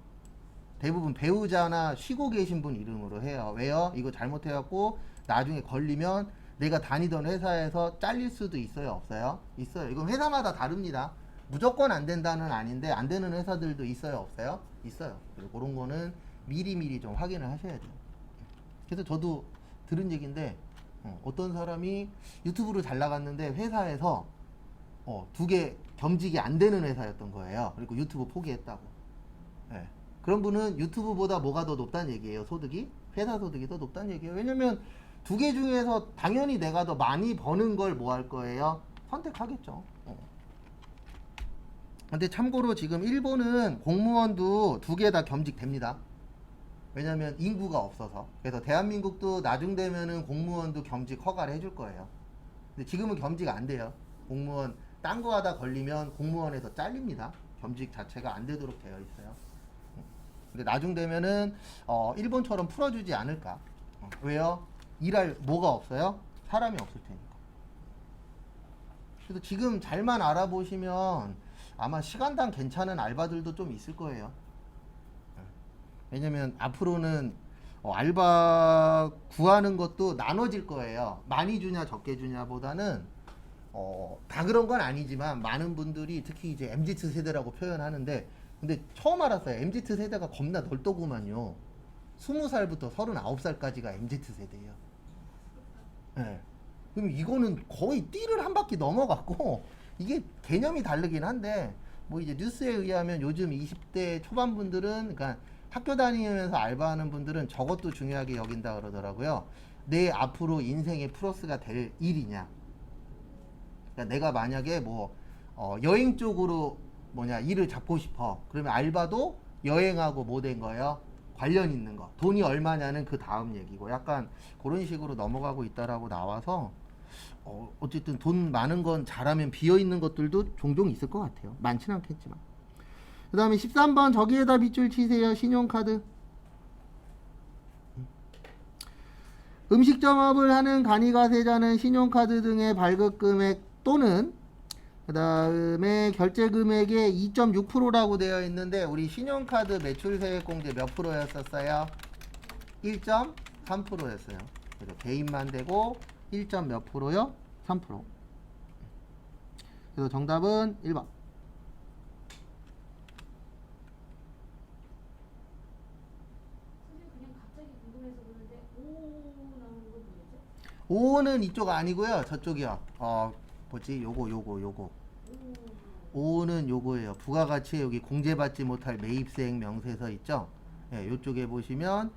대부분 배우자나 쉬고 계신 분 이름으로 해요. 왜요? 이거 잘못해갖고 나중에 걸리면 내가 다니던 회사에서 잘릴 수도 있어요? 없어요? 있어요. 이건 회사마다 다릅니다. 무조건 안 된다는 아닌데 안 되는 회사들도 있어요? 없어요? 있어요. 그리고 그런 거는 미리미리 좀 확인을 하셔야 돼요. 그래서 저도 들은 얘기인데 어떤 사람이 유튜브로 잘 나갔는데 회사에서 두 개 겸직이 안 되는 회사였던 거예요. 그리고 유튜브 포기했다고. 네. 그런 분은 유튜브보다 뭐가 더 높다는 얘기예요. 소득이? 회사 소득이 더 높다는 얘기예요. 왜냐면 두 개 중에서 당연히 내가 더 많이 버는 걸 뭐 할 거예요? 선택하겠죠. 근데 참고로 지금 일본은 공무원도 두 개 다 겸직됩니다. 왜냐면 인구가 없어서. 그래서 대한민국도 나중 되면은 공무원도 겸직 허가를 해줄 거예요. 근데 지금은 겸직 안 돼요. 공무원 딴 거 하다 걸리면 공무원에서 잘립니다. 겸직 자체가 안 되도록 되어 있어요. 근데 나중 되면은 일본처럼 풀어주지 않을까. 왜요? 일할 뭐가 없어요? 사람이 없을 테니까. 그래서 지금 잘만 알아보시면 아마 시간당 괜찮은 알바들도 좀 있을 거예요. 왜냐면 앞으로는 알바 구하는 것도 나눠질 거예요. 많이 주냐 적게 주냐 보다는 다 그런 건 아니지만 많은 분들이 특히 이제 MZ 세대라고 표현하는데 근데 처음 알았어요. MZ 세대가 겁나 넓더구만요. 20살부터 39살까지가 MZ 세대예요. 네. 그럼 이거는 거의 띠를 한 바퀴 넘어갔고 이게 개념이 다르긴 한데 뭐 이제 뉴스에 의하면 요즘 20대 초반 분들은 그러니까 학교 다니면서 알바하는 분들은 저것도 중요하게 여긴다 그러더라고요. 내 앞으로 인생의 플러스가 될 일이냐. 그러니까 내가 만약에 뭐 여행 쪽으로 일을 잡고 싶어. 그러면 알바도 여행하고 뭐 된 거예요? 관련 있는 거. 돈이 얼마냐는 그 다음 얘기고. 약간 그런 식으로 넘어가고 있다라고 나와서 어쨌든 돈 많은 건 잘하면 비어 있는 것들도 종종 있을 것 같아요. 많지는 않겠지만. 그 다음에 13번 저기에다 밑줄 치세요. 신용카드. 음식점업을 하는 간이가세자는 신용카드 등의 발급금액 또는 그 다음에 결제금액의 2.6%라고 되어 있는데 우리 신용카드 매출세액공제 몇 프로였었어요? 1.3%였어요. 그래서 개인만 되고 1. 몇 프로요? 3%. 그래서 정답은 1번. 그냥 갑자기 궁금해서 그러는데 5 나오는 건 뭐였죠? 5는 이쪽 아니고요. 저쪽이요. 뭐지? 요거. 5는 요거예요. 부가가치에 여기 공제받지 못할 매입세액 명세서 있죠? 예, 요쪽에 보시면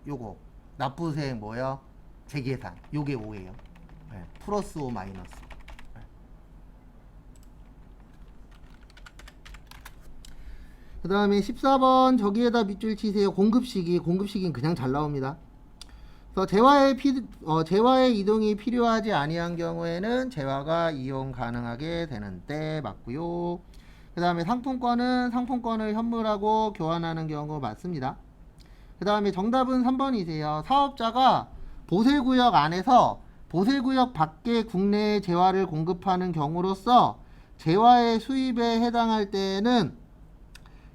요거 납부세액 뭐요? 재계산. 요게 5예요. 예, 플러스 5 마이너스. 예. 그 다음에 14번 저기에다 밑줄 치세요. 공급시기. 공급시기는 그냥 잘 나옵니다. 그래서 재화의 이동이 필요하지 아니한 경우에는 재화가 이용 가능하게 되는데 맞고요. 그 다음에 상품권을 현물하고 교환하는 경우 맞습니다. 그 다음에 정답은 3번이세요. 사업자가 보세구역 안에서 보세구역 밖에 국내에 재화를 공급하는 경우로서 재화의 수입에 해당할 때에는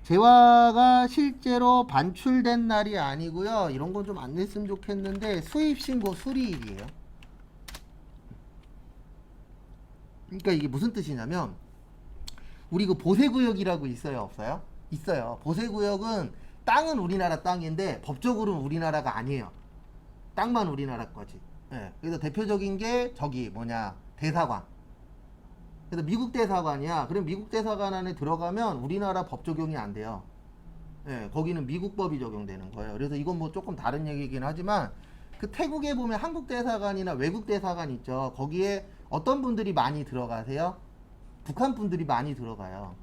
재화가 실제로 반출된 날이 아니고요. 이런 건 좀 안 냈으면 좋겠는데 수입신고 수리일이에요. 그러니까 이게 무슨 뜻이냐면 우리 그 보세구역이라고 있어요? 없어요? 있어요. 보세구역은 땅은 우리나라 땅인데 법적으로는 우리나라가 아니에요. 땅만 우리나라 거지. 예. 그래서 대표적인 게 대사관. 그래서 미국 대사관이야. 그럼 미국 대사관 안에 들어가면 우리나라 법 적용이 안 돼요. 예, 거기는 미국 법이 적용되는 거예요. 그래서 이건 뭐 조금 다른 얘기긴 하지만 그 태국에 보면 한국 대사관이나 외국 대사관 있죠. 거기에 어떤 분들이 많이 들어가세요? 북한 분들이 많이 들어가요.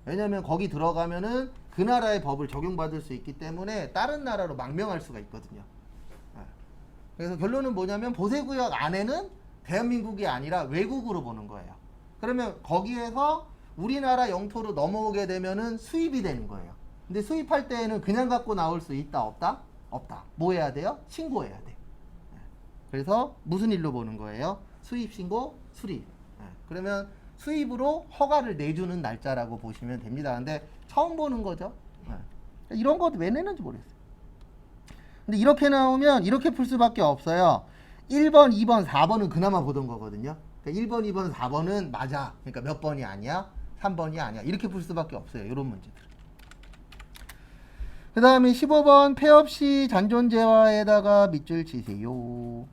왜냐면 거기 들어가면은 그 나라의 법을 적용받을 수 있기 때문에 다른 나라로 망명할 수가 있거든요. 예. 그래서 결론은 뭐냐면 보세구역 안에는 대한민국이 아니라 외국으로 보는 거예요. 그러면 거기에서 우리나라 영토로 넘어오게 되면은 수입이 되는 거예요. 근데 수입할 때에는 그냥 갖고 나올 수 있다 없다? 없다. 뭐 해야 돼요? 신고해야 돼. 그래서 무슨 일로 보는 거예요? 수입 신고 수립. 그러면 수입으로 허가를 내주는 날짜라고 보시면 됩니다. 근데 처음 보는 거죠. 이런 거 왜 내는지 모르겠어요. 근데 이렇게 나오면 이렇게 풀 수밖에 없어요. 1번, 2번, 4번은 그나마 보던 거거든요. 그러니까 1번, 2번, 4번은 맞아. 그러니까 몇 번이 아니야? 3번이 아니야. 이렇게 풀 수밖에 없어요. 이런 문제들. 그 다음에 15번 폐업시 잔존재화에다가 밑줄 치세요.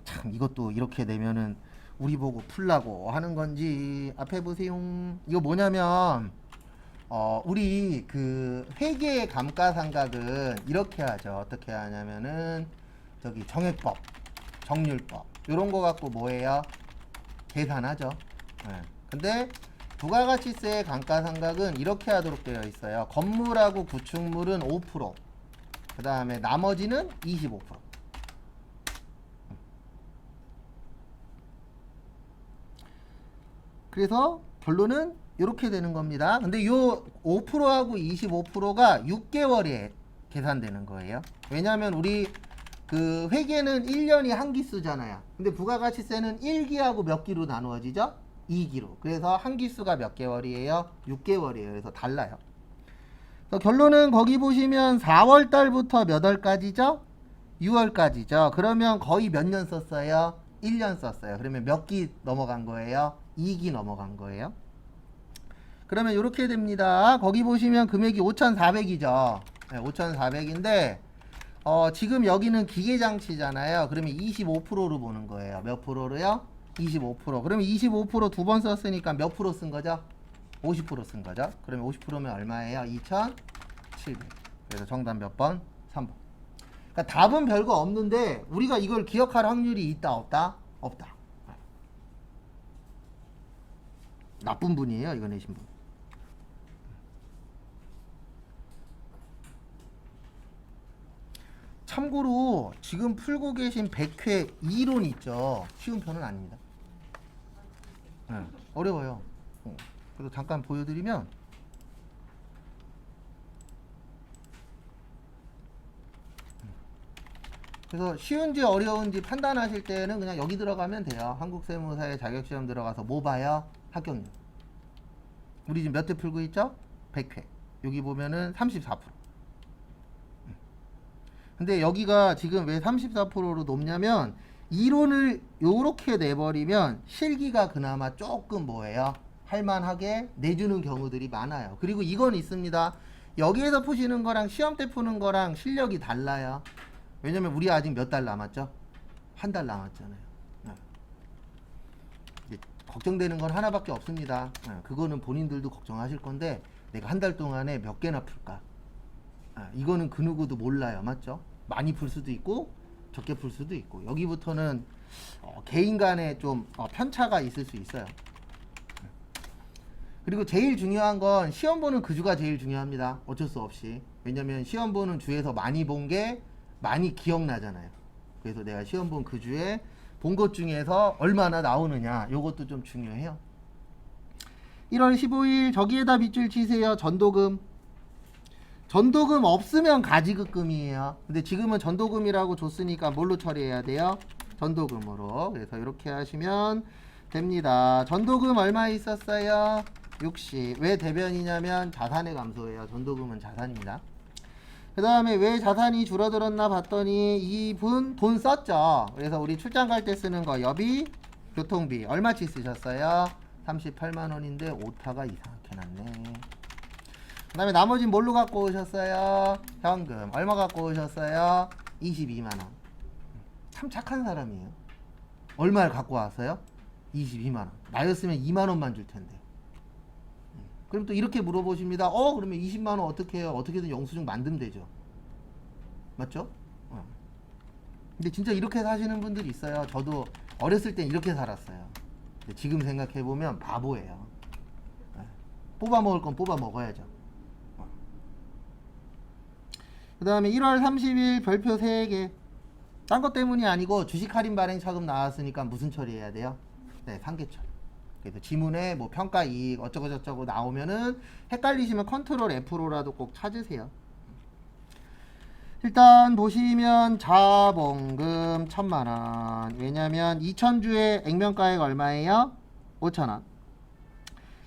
참 이것도 이렇게 내면은 우리 보고 풀라고 하는 건지 앞에 보세요. 이거 뭐냐면 우리 그 회계 감가상각은 이렇게 하죠. 어떻게 하냐면은 저기 정액법, 정률법 이런 거 갖고 뭐예요? 계산하죠. 근데 부가가치세 감가상각은 이렇게 하도록 되어 있어요. 건물하고 구축물은 5%, 그 다음에 나머지는 25%. 그래서 결론은 이렇게 되는 겁니다. 근데 요 5%하고 25%가 6개월에 계산되는 거예요. 왜냐하면 우리 그 회계는 1년이 한 기수잖아요. 근데 부가가치세는 1기하고 몇 기로 나누어지죠? 2기로. 그래서 한 기수가 몇 개월이에요? 6개월이에요. 그래서 달라요. 그래서 결론은 거기 보시면 4월 달부터 몇 월까지죠? 6월까지죠. 그러면 거의 몇 년 썼어요? 1년 썼어요. 그러면 몇 기 넘어간 거예요? 2기 넘어간 거예요. 그러면 이렇게 됩니다. 거기 보시면 금액이 5,400이죠. 네, 5,400인데 지금 여기는 기계장치잖아요. 그러면 25%로 보는 거예요. 몇 프로로요? 25%. 그러면 25% 두 번 썼으니까 몇 프로 쓴 거죠? 50% 쓴 거죠. 그러면 50%면 얼마예요? 2,700. 그래서 정답 몇 번? 3번. 그러니까 답은 별거 없는데 우리가 이걸 기억할 확률이 있다 없다? 없다. 나쁜 분이에요. 이거 내신 분. 참고로 지금 풀고 계신 100회 이론 있죠. 쉬운 편은 아닙니다. 네, 어려워요. 그래서 잠깐 보여드리면 그래서 쉬운지 어려운지 판단하실 때는 그냥 여기 들어가면 돼요. 한국세무사의 자격시험 들어가서 뭐 봐요? 합격률. 우리 지금 몇 회 풀고 있죠? 100회. 여기 보면은 34%. 근데 여기가 지금 왜 34%로 높냐면 이론을 요렇게 내버리면 실기가 그나마 조금 뭐예요? 할만하게 내주는 경우들이 많아요. 그리고 이건 있습니다. 여기에서 푸시는 거랑 시험 때 푸는 거랑 실력이 달라요. 왜냐면 우리 아직 몇 달 남았죠? 한 달 남았잖아요. 걱정되는 건 하나밖에 없습니다. 그거는 본인들도 걱정하실 건데 내가 한 달 동안에 몇 개나 풀까? 이거는 그 누구도 몰라요. 맞죠? 많이 풀 수도 있고 적게 풀 수도 있고 여기부터는 개인 간에 좀 편차가 있을 수 있어요. 그리고 제일 중요한 건 시험 보는 그 주가 제일 중요합니다. 어쩔 수 없이. 왜냐면 시험 보는 주에서 많이 본 게 많이 기억나잖아요. 그래서 내가 시험 본 그 주에 본 것 중에서 얼마나 나오느냐 요것도 좀 중요해요. 1월 15일 저기에다 밑줄 치세요. 전도금. 전도금 없으면 가지급금이에요. 근데 지금은 전도금이라고 줬으니까 뭘로 처리해야 돼요? 전도금으로. 그래서 이렇게 하시면 됩니다. 전도금 얼마 있었어요? 60. 왜 대변이냐면 자산의 감소예요. 전도금은 자산입니다. 그 다음에 왜 자산이 줄어들었나 봤더니 이분 돈 썼죠. 그래서 우리 출장 갈 때 쓰는 거 여비, 교통비 얼마치 쓰셨어요? 38만원인데 오타가 이상하게 났네. 그 다음에 나머지는 뭘로 갖고 오셨어요? 현금. 얼마 갖고 오셨어요? 22만원. 참 착한 사람이에요. 얼마를 갖고 왔어요? 22만원. 나였으면 2만원만 줄 텐데. 그럼 또 이렇게 물어보십니다. 그러면 20만원 어떻게 해요? 어떻게든 영수증 만들면 되죠. 맞죠? 근데 진짜 이렇게 사시는 분들이 있어요. 저도 어렸을 땐 이렇게 살았어요. 근데 지금 생각해보면 바보예요. 뽑아 먹을 건 뽑아 먹어야죠. 그 다음에 1월 30일 별표 3개. 딴 것 때문이 아니고 주식 할인 발행 차금 나왔으니까 무슨 처리해야 돼요? 네, 상계처리. 그래서 지문에 뭐 평가 이익 어쩌고 저쩌고 나오면은 헷갈리시면 컨트롤 F로라도 꼭 찾으세요. 일단 보시면 자본금 1,000만원. 왜냐면 2,000주의 액면가액 얼마예요? 5,000원.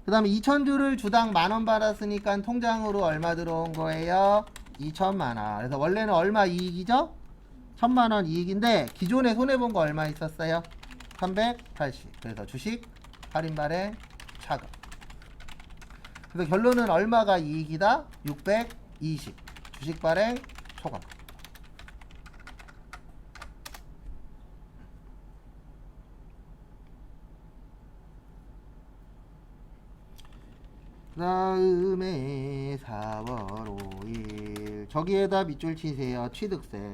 그 다음에 2,000주를 주당 만원 받았으니까 통장으로 얼마 들어온 거예요? 2,000만원. 그래서 원래는 얼마 이익이죠? 1,000만원 이익인데 기존에 손해본 거 얼마 있었어요? 380. 그래서 주식 할인 발행 차금. 그래서 결론은 얼마가 이익이다? 620. 주식 발행 초과. 그 다음에 4월 5일 저기에다 밑줄 치세요. 취득세.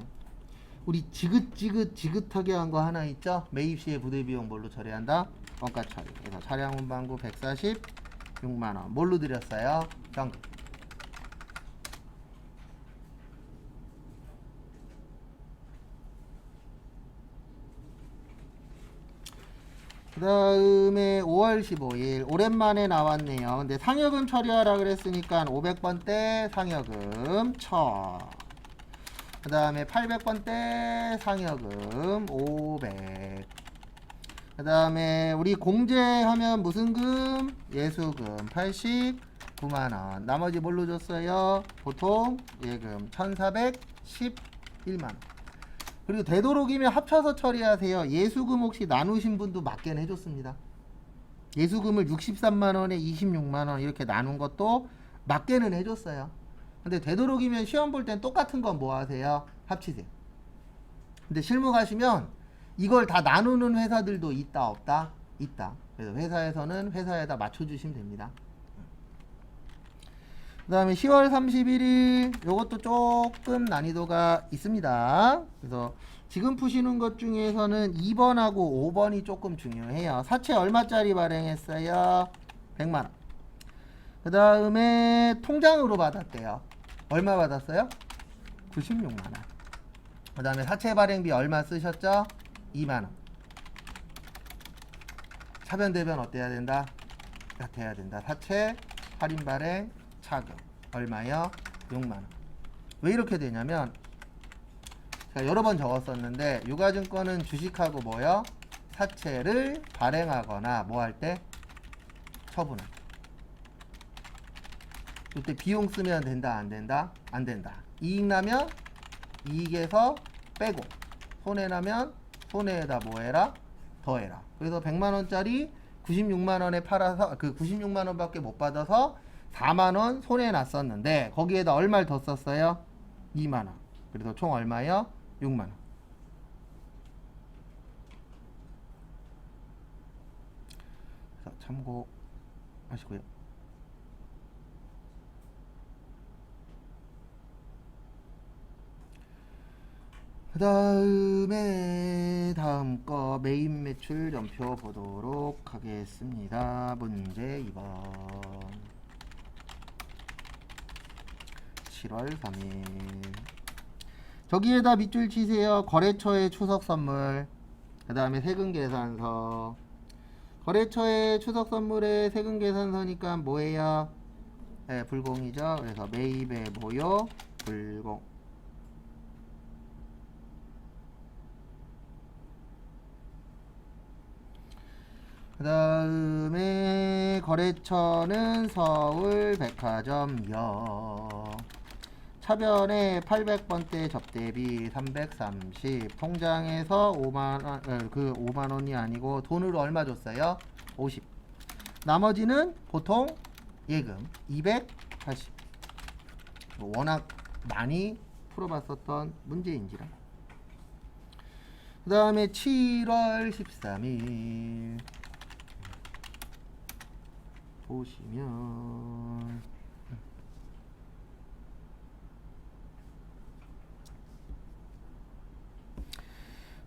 우리 지긋하게 한 거 하나 있죠? 매입 시에 부대비용 뭘로 처리한다? 원가 처리. 그래서 차량 운반구 146만원. 뭘로 드렸어요? 현금. 그 다음에 5월 15일 오랜만에 나왔네요. 근데 상여금 처리하라 그랬으니까 500번대 상여금 1000. 그 다음에 800번대 상여금 500. 그 다음에 우리 공제하면 무슨 금? 예수금 89만원. 나머지 뭘로 줬어요? 보통 예금 1411만원. 그리고 되도록이면 합쳐서 처리하세요. 예수금 혹시 나누신 분도 맞게는 해줬습니다. 예수금을 63만원에 26만원 이렇게 나눈 것도 맞게는 해줬어요. 근데 되도록이면 시험 볼 땐 똑같은 건 뭐 하세요? 합치세요. 근데 실무 가시면 이걸 다 나누는 회사들도 있다 없다? 있다. 그래서 회사에서는 회사에다 맞춰주시면 됩니다. 그 다음에 10월 31일 요것도 조금 난이도가 있습니다. 그래서 지금 푸시는 것 중에서는 2번하고 5번이 조금 중요해요. 사채 얼마짜리 발행했어요? 100만원. 그 다음에 통장으로 받았대요. 얼마 받았어요? 96만원. 그 다음에 사채 발행비 얼마 쓰셨죠? 2만원. 차변 대변 어때야 된다? 같아야 된다. 사채 할인 발행 차금 얼마요? 6만원. 왜 이렇게 되냐면 제가 여러 번 적었었는데 유가증권은 주식하고 뭐요? 사채를 발행하거나 뭐 할 때? 처분할 때. 이때 비용 쓰면 된다 안 된다? 안 된다. 이익 나면 이익에서 빼고 손해 나면 손해에다 뭐 해라? 더해라. 그래서 100만원짜리 96만원에 팔아서 그 96만원밖에 못 받아서 4만원 손해 났었는데 거기에다 얼마를 더 썼어요? 2만원. 그래서 총 얼마요? 6만원. 그래서 참고하시고요. 그 다음에 다음 거 메인 매출 연표 보도록 하겠습니다. 문제 2번 7월 3일 저기에다 밑줄 치세요. 거래처의 추석 선물. 그 다음에 세금 계산서. 거래처의 추석 선물에 세금 계산서니까 뭐예요? 네, 불공이죠. 그래서 매입의 모요 불공. 그 다음에 거래처는 서울백화점역. 차변에 800번대 접대비 330. 통장에서 5만원, 그 5만원이 아니고 돈으로 얼마 줬어요? 50. 나머지는 보통 예금 280. 워낙 많이 풀어봤었던 문제인지라. 그 다음에 7월 13일 보시면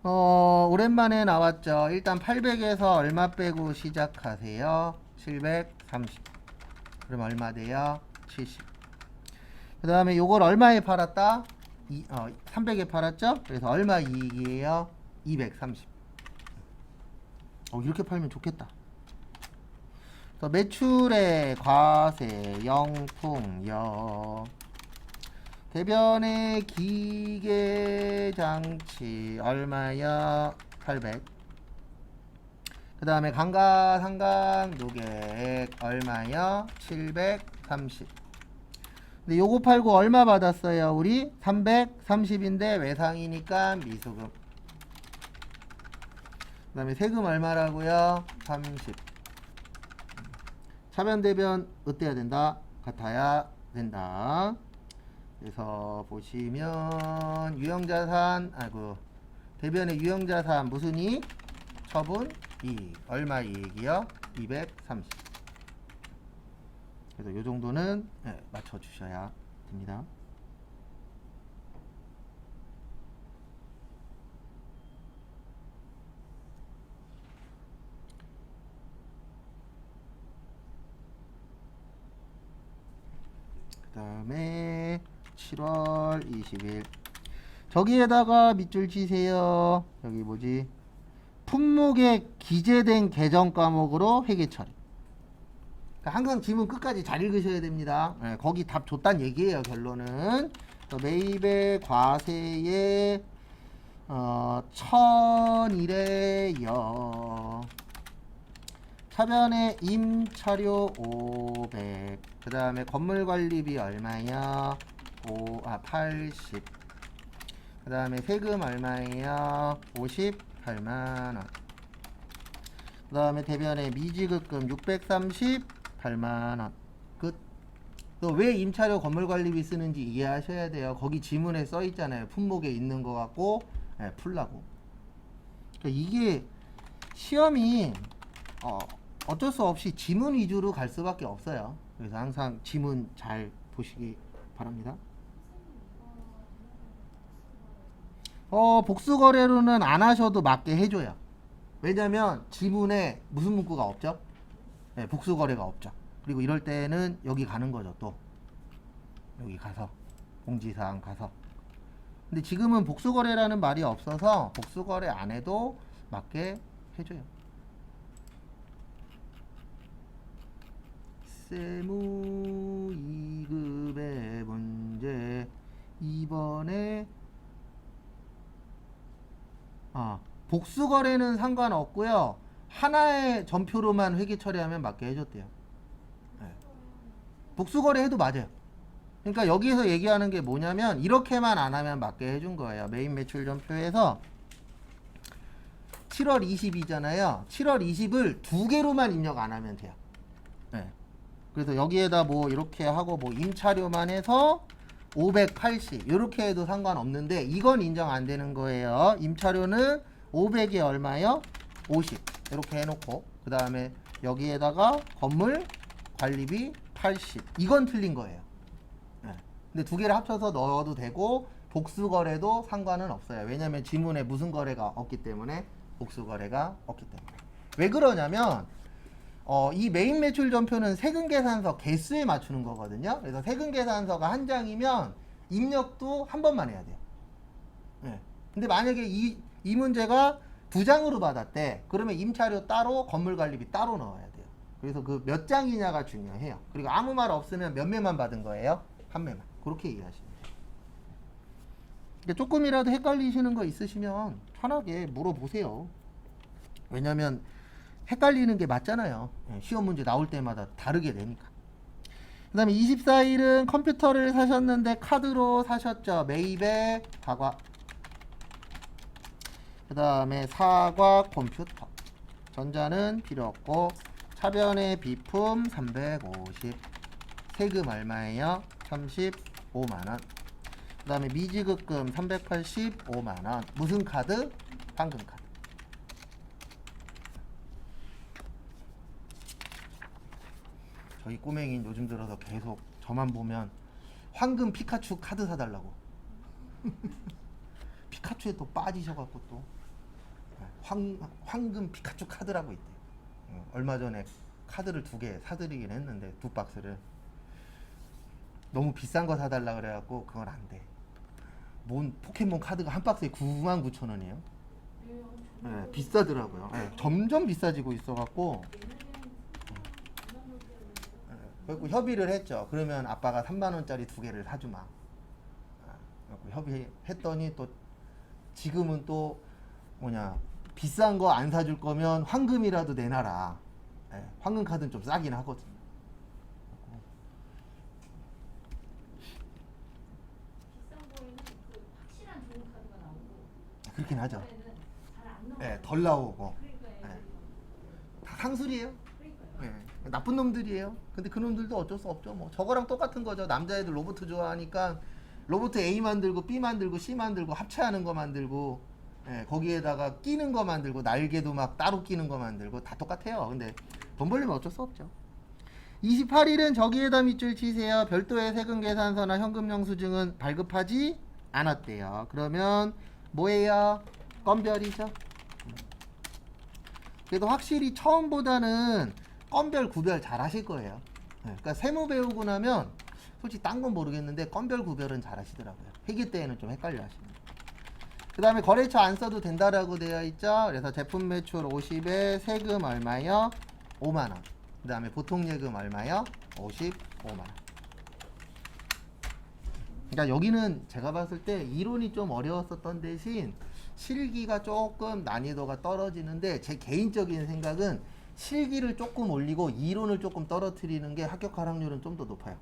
오랜만에 나왔죠. 일단 800에서 얼마 빼고 시작하세요? 730. 그럼 얼마 돼요? 70. 그 다음에 요걸 얼마에 팔았다? 300에 팔았죠? 그래서 얼마 이익이에요? 230. 이렇게 팔면 좋겠다. 그래서 매출의 과세 영풍역. 대변의 기계장치 얼마야? 800. 그 다음에 감가상각 노객 얼마야? 730. 근데 요거 팔고 얼마 받았어요? 우리 330인데 외상이니까 미수금. 그 다음에 세금 얼마라고요? 30. 차변 대변 어때야 된다? 같아야 된다. 그래서 보시면 유형자산 대변의 유형자산 무슨 이익? 처분 이익. 얼마 이익이요? 230. 그래서 요 정도는 맞춰 주셔야 됩니다. 그 다음에 7월 20일 저기에다가 밑줄 치세요. 여기 뭐지? 품목에 기재된 계정 과목으로 회계 처리. 그러니까 항상 지문 끝까지 잘 읽으셔야 됩니다. 거기 답 줬단 얘기예요. 결론은 매입의 과세에 1001에요. 차변에 임차료 500. 그 다음에 건물관리비 얼마요? 80. 그 다음에 세금 얼마예요? 58만원. 그 다음에 대변에 미지급금 638만원. 끝. 또 왜 임차료 건물관리비 쓰는지 이해하셔야 돼요. 거기 지문에 써 있잖아요. 품목에 있는 거 갖고 풀라고. 그러니까 이게 시험이 어쩔 수 없이 지문 위주로 갈 수밖에 없어요. 그래서 항상 지문 잘 보시기 바랍니다. 복수거래로는 안 하셔도 맞게 해줘요. 왜냐면 지문에 무슨 문구가 없죠? 네, 복수거래가 없죠. 그리고 이럴 때는 여기 가는 거죠. 또 여기 가서 공지사항 가서. 근데 지금은 복수거래라는 말이 없어서 복수거래 안 해도 맞게 해줘요. 세무 2급의 문제 2번에 복수거래는 상관없고요. 하나의 전표로만 회계 처리하면 맞게 해줬대요. 네. 복수거래 해도 맞아요. 그러니까 여기에서 얘기하는 게 뭐냐면 이렇게만 안 하면 맞게 해준 거예요. 메인 매출 전표에서 7월 20이잖아요. 7월 20을 두 개로만 입력 안 하면 돼요. 네. 그래서 여기에다 뭐 이렇게 하고 뭐 임차료만 해서 580 이렇게 해도 상관없는데 이건 인정 안 되는 거예요. 임차료는 500에 얼마요? 50 이렇게 해놓고 그 다음에 여기에다가 건물 관리비 80 이건 틀린 거예요. 네. 근데 두 개를 합쳐서 넣어도 되고 복수거래도 상관은 없어요. 왜냐면 지문에 무슨 거래가 없기 때문에 복수거래가 없기 때문에. 왜 그러냐면 이 메인 매출 전표는 세금계산서 개수에 맞추는 거거든요. 그래서 세금계산서가 한 장이면 입력도 한 번만 해야 돼요. 네. 근데 만약에 이 문제가 두 장으로 받았대. 그러면 임차료 따로 건물관리비 따로 넣어야 돼요. 그래서 그 몇 장이냐가 중요해요. 그리고 아무 말 없으면 몇 매만 받은 거예요? 한 매만. 그렇게 이해하시면 돼요. 그러니까 조금이라도 헷갈리시는 거 있으시면 편하게 물어보세요. 왜냐면 헷갈리는 게 맞잖아요. 시험 문제 나올 때마다 다르게 되니까. 그 다음에 24일은 컴퓨터를 사셨는데 카드로 사셨죠. 매입의 사과. 그 다음에 사과 컴퓨터. 전자는 필요 없고 차변의 비품 350. 세금 얼마예요? 35만원. 그 다음에 미지급금 385만원. 무슨 카드? 황금카드. 저희 꼬맹이는 요즘 들어서 계속 저만 보면 황금 피카츄 카드 사달라고. 피카츄에 또 빠지셔갖고 또 황금 피카츄 카드라고 있대요. 얼마 전에 카드를 2개 사드리긴 했는데 2박스를 너무 비싼 거 사달라 그래갖고 그건 안 돼. 뭔 포켓몬 카드가 한 박스에 99,000원이에요. 네, 비싸더라고요. 네, 점점 비싸지고 있어갖고 그리고 협의를 했죠. 그러면 아빠가 3만원짜리 2개를 사주마. 협의했더니 또 지금은 또 비싼 거 안 사줄 거면 황금이라도 내놔라. 황금 카드는 좀 싸긴 하거든요. 비싼 거에는 그 확실한 좋은 카드가 나오고 그렇긴 하죠. 잘안 나오고. 네, 덜 나오고. 그러니까 네. 다 상술이에요. 그러니까요. 네, 나쁜 놈들이에요. 근데 그 놈들도 어쩔 수 없죠. 뭐 저거랑 똑같은 거죠. 남자애들 로봇 좋아하니까 로봇 A 만들고 B 만들고 C 만들고 합체하는 거 만들고 거기에다가 끼는 거 만들고 날개도 막 따로 끼는 거 만들고 다 똑같아요. 근데 돈 벌려면 어쩔 수 없죠. 28일은 저기에다 밑줄 치세요. 별도의 세금 계산서나 현금 영수증은 발급하지 않았대요. 그러면 뭐예요? 건별이죠. 그래도 확실히 처음보다는 건별 구별 잘 하실 거예요. 그러니까 세무 배우고 나면 솔직히 딴 건 모르겠는데 건별 구별은 잘 하시더라고요. 회계 때에는 좀 헷갈려 하시는. 그 다음에 거래처 안 써도 된다라고 되어 있죠. 그래서 제품 매출 50에 세금 얼마요? 5만원. 그 다음에 보통 예금 얼마요? 55만원. 그러니까 여기는 제가 봤을 때 이론이 좀 어려웠었던 대신 실기가 조금 난이도가 떨어지는데 제 개인적인 생각은 실기를 조금 올리고 이론을 조금 떨어뜨리는 게 합격할 확률은 좀 더 높아요.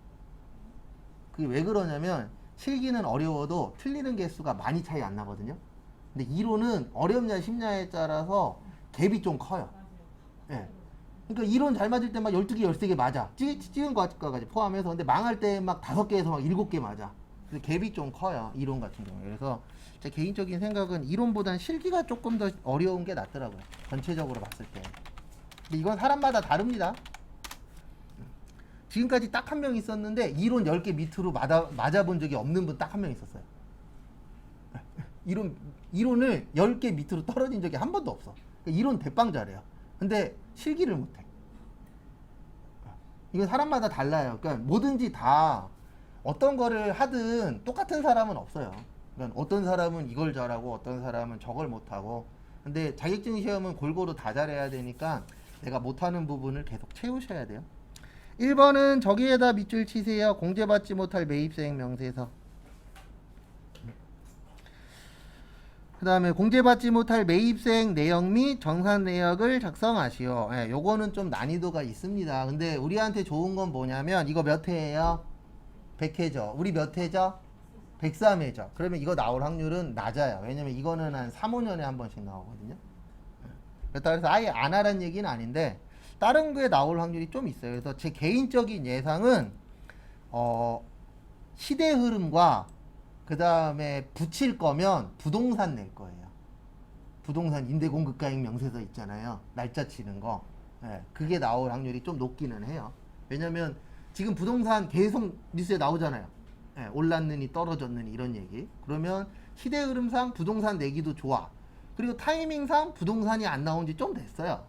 그게 왜 그러냐면 실기는 어려워도 틀리는 개수가 많이 차이 안 나거든요. 근데 이론은 어렵냐 쉽냐에 따라서 갭이 좀 커요. 예. 그러니까 이론 잘 맞을 때 막 12개, 13개 맞아. 찍은 것까지 포함해서. 근데 망할 때 막 5개에서 막 7개 맞아. 그래서 갭이 좀 커요. 이론 같은 경우에. 그래서 제 개인적인 생각은 이론보단 실기가 조금 더 어려운 게 낫더라고요. 전체적으로 봤을 때. 근데 이건 사람마다 다릅니다. 지금까지 딱 한 명 있었는데 이론 10개 밑으로 맞아본 적이 없는 분 딱 한 명 있었어요. 이론을 10개 밑으로 떨어진 적이 한 번도 없어. 그러니까 이론 대빵 잘해요. 근데 실기를 못해. 이건 사람마다 달라요. 그러니까 뭐든지 다 어떤 거를 하든 똑같은 사람은 없어요. 그러니까 어떤 사람은 이걸 잘하고 어떤 사람은 저걸 못하고. 근데 자격증 시험은 골고루 다 잘해야 되니까 내가 못하는 부분을 계속 채우셔야 돼요. 1번은 저기에다 밑줄 치세요. 공제받지 못할 매입수행 명세서. 그 다음에 공제받지 못할 매입수행 내역 및 정산 내역을 작성하시오. 예, 요거는 좀 난이도가 있습니다. 근데 우리한테 좋은 건 뭐냐면 이거 몇 회예요? 100회죠. 우리 몇 회죠? 103회죠. 그러면 이거 나올 확률은 낮아요. 왜냐면 이거는 한 3, 5년에 한 번씩 나오거든요. 그래서 아예 안 하라는 얘기는 아닌데 다른 거에 나올 확률이 좀 있어요. 그래서 제 개인적인 예상은 시대 흐름과 그 다음에 붙일 거면 부동산 낼 거예요. 부동산 임대공급가액 명세서 있잖아요. 날짜 치는 거. 예, 그게 나올 확률이 좀 높기는 해요. 왜냐면 지금 부동산 계속 뉴스에 나오잖아요. 예, 올랐느니 떨어졌느니 이런 얘기. 그러면 시대 흐름상 부동산 내기도 좋아. 그리고 타이밍상 부동산이 안 나온 지 좀 됐어요.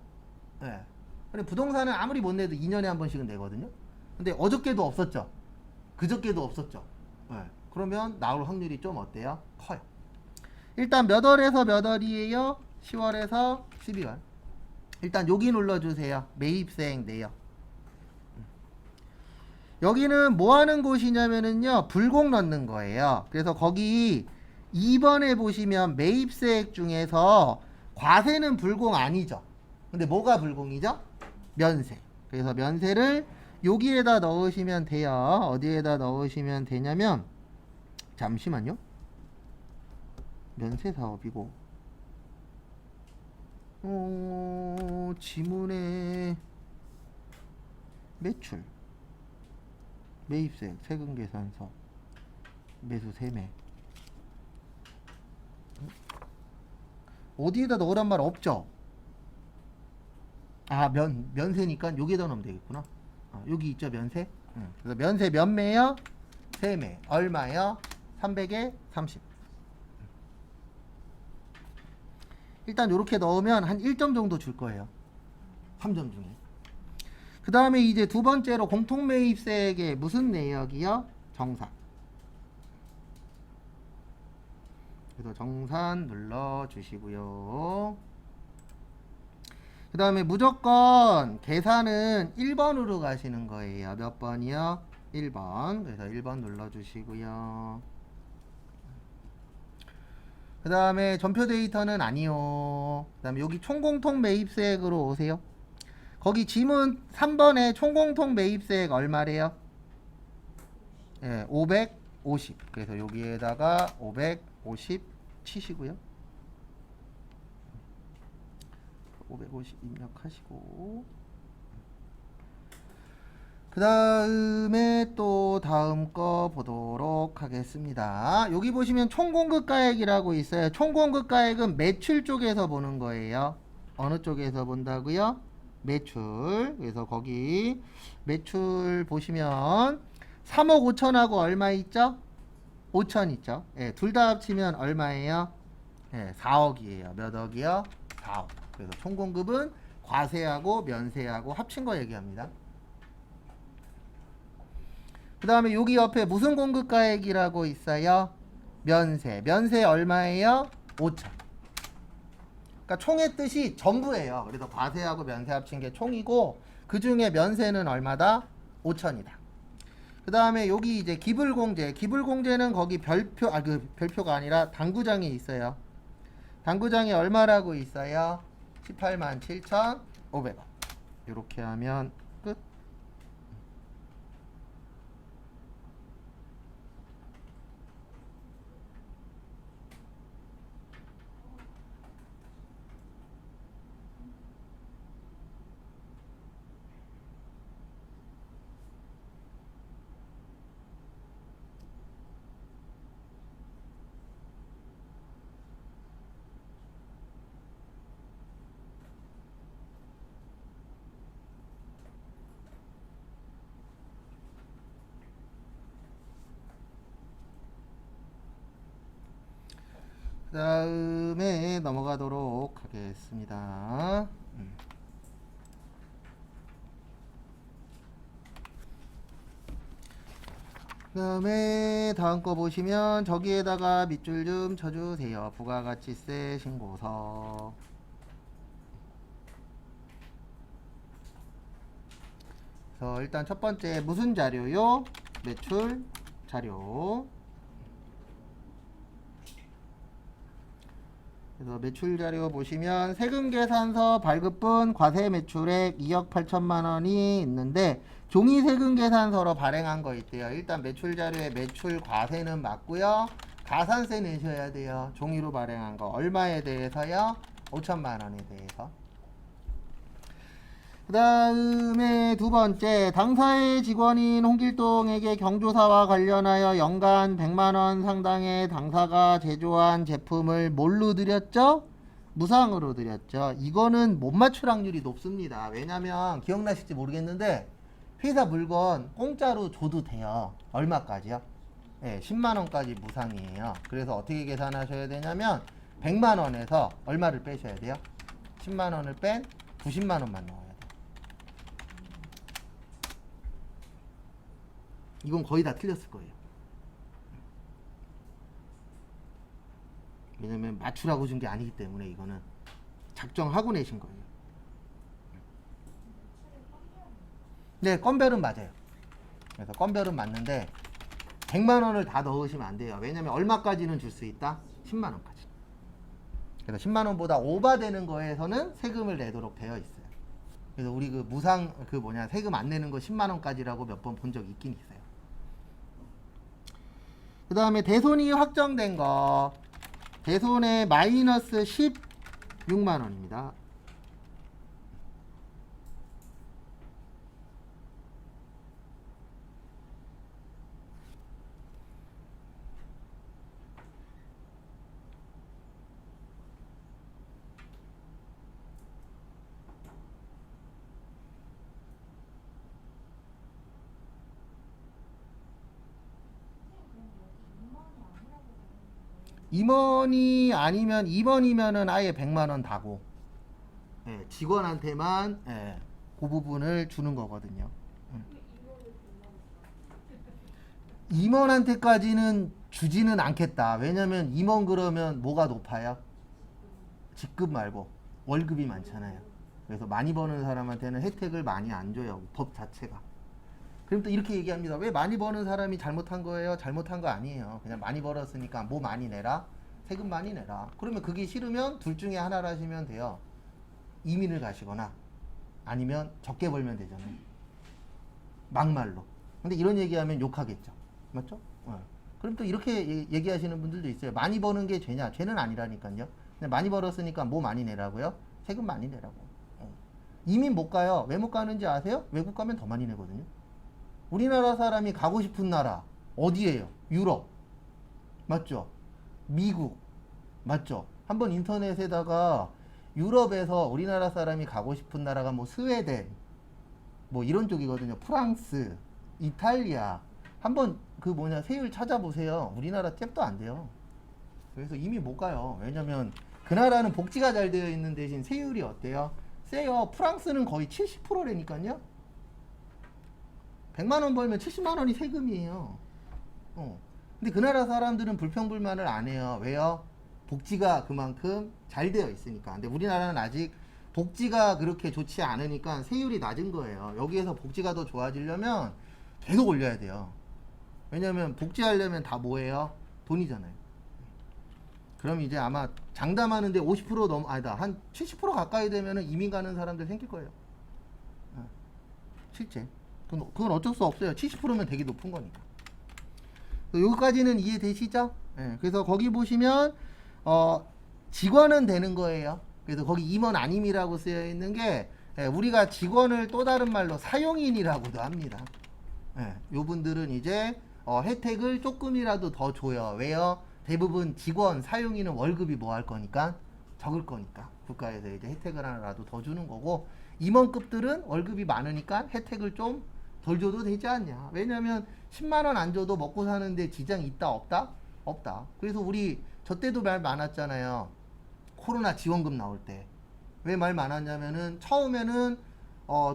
예. 근데 부동산은 아무리 못 내도 2년에 한 번씩은 내거든요. 근데 어저께도 없었죠. 그저께도 없었죠. 예. 그러면 나올 확률이 좀 어때요? 커요. 일단 몇 월에서 몇 월이에요? 10월에서 12월. 일단 여기 눌러주세요. 매입수행 내역. 여기는 뭐 하는 곳이냐면은요, 불공 넣는 거예요. 그래서 거기 2번에 보시면 매입수액 중에서 과세는 불공 아니죠. 근데 뭐가 불공이죠? 면세. 그래서 면세를 여기에다 넣으시면 돼요. 어디에다 넣으시면 되냐면, 잠시만요. 면세 사업이고, 지문에 매출, 매입세, 세금 계산서, 매수 세매. 어디에다 넣으란 말 없죠? 아, 면세니까 여기에다 넣으면 되겠구나. 여기 있죠, 면세? 그래서 면세 몇 매요? 세매. 얼마요? 300에 30. 일단 이렇게 넣으면 한 1점 정도 줄 거예요. 3점 중에. 그 다음에 이제 두 번째로 공통매입세액의 무슨 내역이요? 정산. 그래서 정산 눌러주시고요. 그 다음에 무조건 계산은 1번으로 가시는 거예요. 몇 번이요? 1번. 그래서 1번 눌러주시고요. 그 다음에 전표 데이터는 아니요. 그 다음에 여기 총공통 매입세액으로 오세요. 거기 지문 3번에 총공통 매입세액 얼마래요? 예, 550. 그래서 여기에다가 550 치시고요. 550 입력하시고, 그 다음에 또 다음 거 보도록 하겠습니다. 여기 보시면 총공급가액이라고 있어요. 총공급가액은 매출 쪽에서 보는 거예요. 어느 쪽에서 본다고요? 매출. 그래서 거기 매출 보시면 3억 5천하고 얼마 있죠? 5천 있죠. 예, 둘 다 합치면 얼마예요? 예, 4억이에요. 몇 억이요? 4억. 그래서 총공급은 과세하고 면세하고 합친 거 얘기합니다. 그 다음에 여기 옆에 무슨 공급가액이라고 있어요? 면세. 면세 얼마예요? 5천. 그러니까 총의 뜻이 전부예요. 그래서 과세하고 면세 합친 게 총이고, 그 중에 면세는 얼마다? 5천이다. 그 다음에 여기 이제 기불공제. 기불공제는 거기 별표가 아니라 당구장이 있어요. 당구장이 얼마라고 있어요? 187,500원. 이렇게 하면 끝. 그 다음에 넘어가도록 하겠습니다. 그 다음에 다음 거 보시면 저기에다가 밑줄 좀 쳐주세요. 부가가치세 신고서. 그래서 일단 첫 번째 무슨 자료요? 매출 자료. 그래서 매출 자료 보시면 세금계산서 발급분 과세 매출액 2억 8천만 원이 있는데 종이 세금계산서로 발행한 거 있대요. 일단 매출 자료에 매출 과세는 맞고요. 가산세 내셔야 돼요. 종이로 발행한 거 얼마에 대해서요? 5천만 원에 대해서. 그 다음에 두 번째, 당사의 직원인 홍길동에게 경조사와 관련하여 연간 100만원 상당의 당사가 제조한 제품을 뭘로 드렸죠? 무상으로 드렸죠. 이거는 못 맞출 확률이 높습니다. 왜냐면 기억나실지 모르겠는데 회사 물건 공짜로 줘도 돼요. 얼마까지요? 네, 10만원까지 무상이에요. 그래서 어떻게 계산하셔야 되냐면 100만원에서 얼마를 빼셔야 돼요? 10만원을 뺀 90만원만 넣어요. 이건 거의 다 틀렸을 거예요. 왜냐면 맞추라고 준 게 아니기 때문에 이거는 작정하고 내신 거예요. 네, 건별은 맞아요. 그래서 건별은 맞는데 100만 원을 다 넣으시면 안 돼요. 왜냐면 얼마까지는 줄 수 있다? 10만 원까지. 그래서 10만 원보다 오버되는 거에서는 세금을 내도록 되어 있어요. 그래서 우리 그 무상 세금 안 내는 거 10만 원까지라고 몇 번 본 적 있긴 있어요. 그 다음에 대손이 확정된 거, 대손에 마이너스 16만 원입니다. 임원이 아니면 2번이면은 아예 100만 원 다고, 예, 직원한테만 그 부분을 주는 거거든요. 임원한테까지는 주지는 않겠다. 왜냐면 임원 그러면 뭐가 높아요? 직급 말고 월급이 많잖아요. 그래서 많이 버는 사람한테는 혜택을 많이 안 줘요. 법 자체가. 그럼 또 이렇게 얘기합니다. 왜 많이 버는 사람이 잘못한 거예요? 잘못한 거 아니에요. 그냥 많이 벌었으니까 뭐 많이 내라? 세금 많이 내라. 그러면 그게 싫으면 둘 중에 하나를 하시면 돼요. 이민을 가시거나 아니면 적게 벌면 되잖아요. 막말로. 근데 이런 얘기하면 욕하겠죠. 맞죠? 그럼 또 이렇게 얘기하시는 분들도 있어요. 많이 버는 게 죄냐? 죄는 아니라니까요. 근데 많이 벌었으니까 뭐 많이 내라고요? 세금 많이 내라고. 이민 못 가요. 왜 못 가는지 아세요? 외국 가면 더 많이 내거든요. 우리나라 사람이 가고 싶은 나라 어디예요? 유럽. 맞죠? 미국. 맞죠? 한번 인터넷에다가 유럽에서 우리나라 사람이 가고 싶은 나라가 뭐 스웨덴 뭐 이런 쪽이거든요. 프랑스, 이탈리아. 한번 세율 찾아보세요. 우리나라 잽도 안 돼요. 그래서 이미 못 가요. 왜냐면 그 나라는 복지가 잘 되어 있는 대신 세율이 어때요? 세요. 프랑스는 거의 70%라니까요. 100만 원 벌면 70만 원이 세금이에요. 근데 그 나라 사람들은 불평불만을 안 해요. 왜요? 복지가 그만큼 잘 되어 있으니까. 근데 우리나라는 아직 복지가 그렇게 좋지 않으니까 세율이 낮은 거예요. 여기에서 복지가 더 좋아지려면 계속 올려야 돼요. 왜냐면 복지하려면 다 뭐예요? 돈이잖아요. 그럼 이제 아마 장담하는데 50% 넘 아니다 한 70% 가까이 되면은 이민 가는 사람들 생길 거예요. 실제 그건 어쩔 수 없어요. 70%면 되게 높은 거니까. 여기까지는 이해되시죠? 예, 그래서 거기 보시면 직원은 되는 거예요. 그래서 거기 임원 아님이라고 쓰여 있는 게 우리가 직원을 또 다른 말로 사용인이라고도 합니다. 예, 요 분들은 이제 혜택을 조금이라도 더 줘요. 왜요? 대부분 직원 사용인은 월급이 뭐 할 거니까 적을 거니까 국가에서 이제 혜택을 하나라도 더 주는 거고, 임원급들은 월급이 많으니까 혜택을 좀 덜 줘도 되지 않냐. 왜냐면 10만 원 안 줘도 먹고 사는데 지장이 있다 없다? 없다. 그래서 우리 저 때도 말 많았잖아요. 코로나 지원금 나올 때 왜 말 많았냐면은 처음에는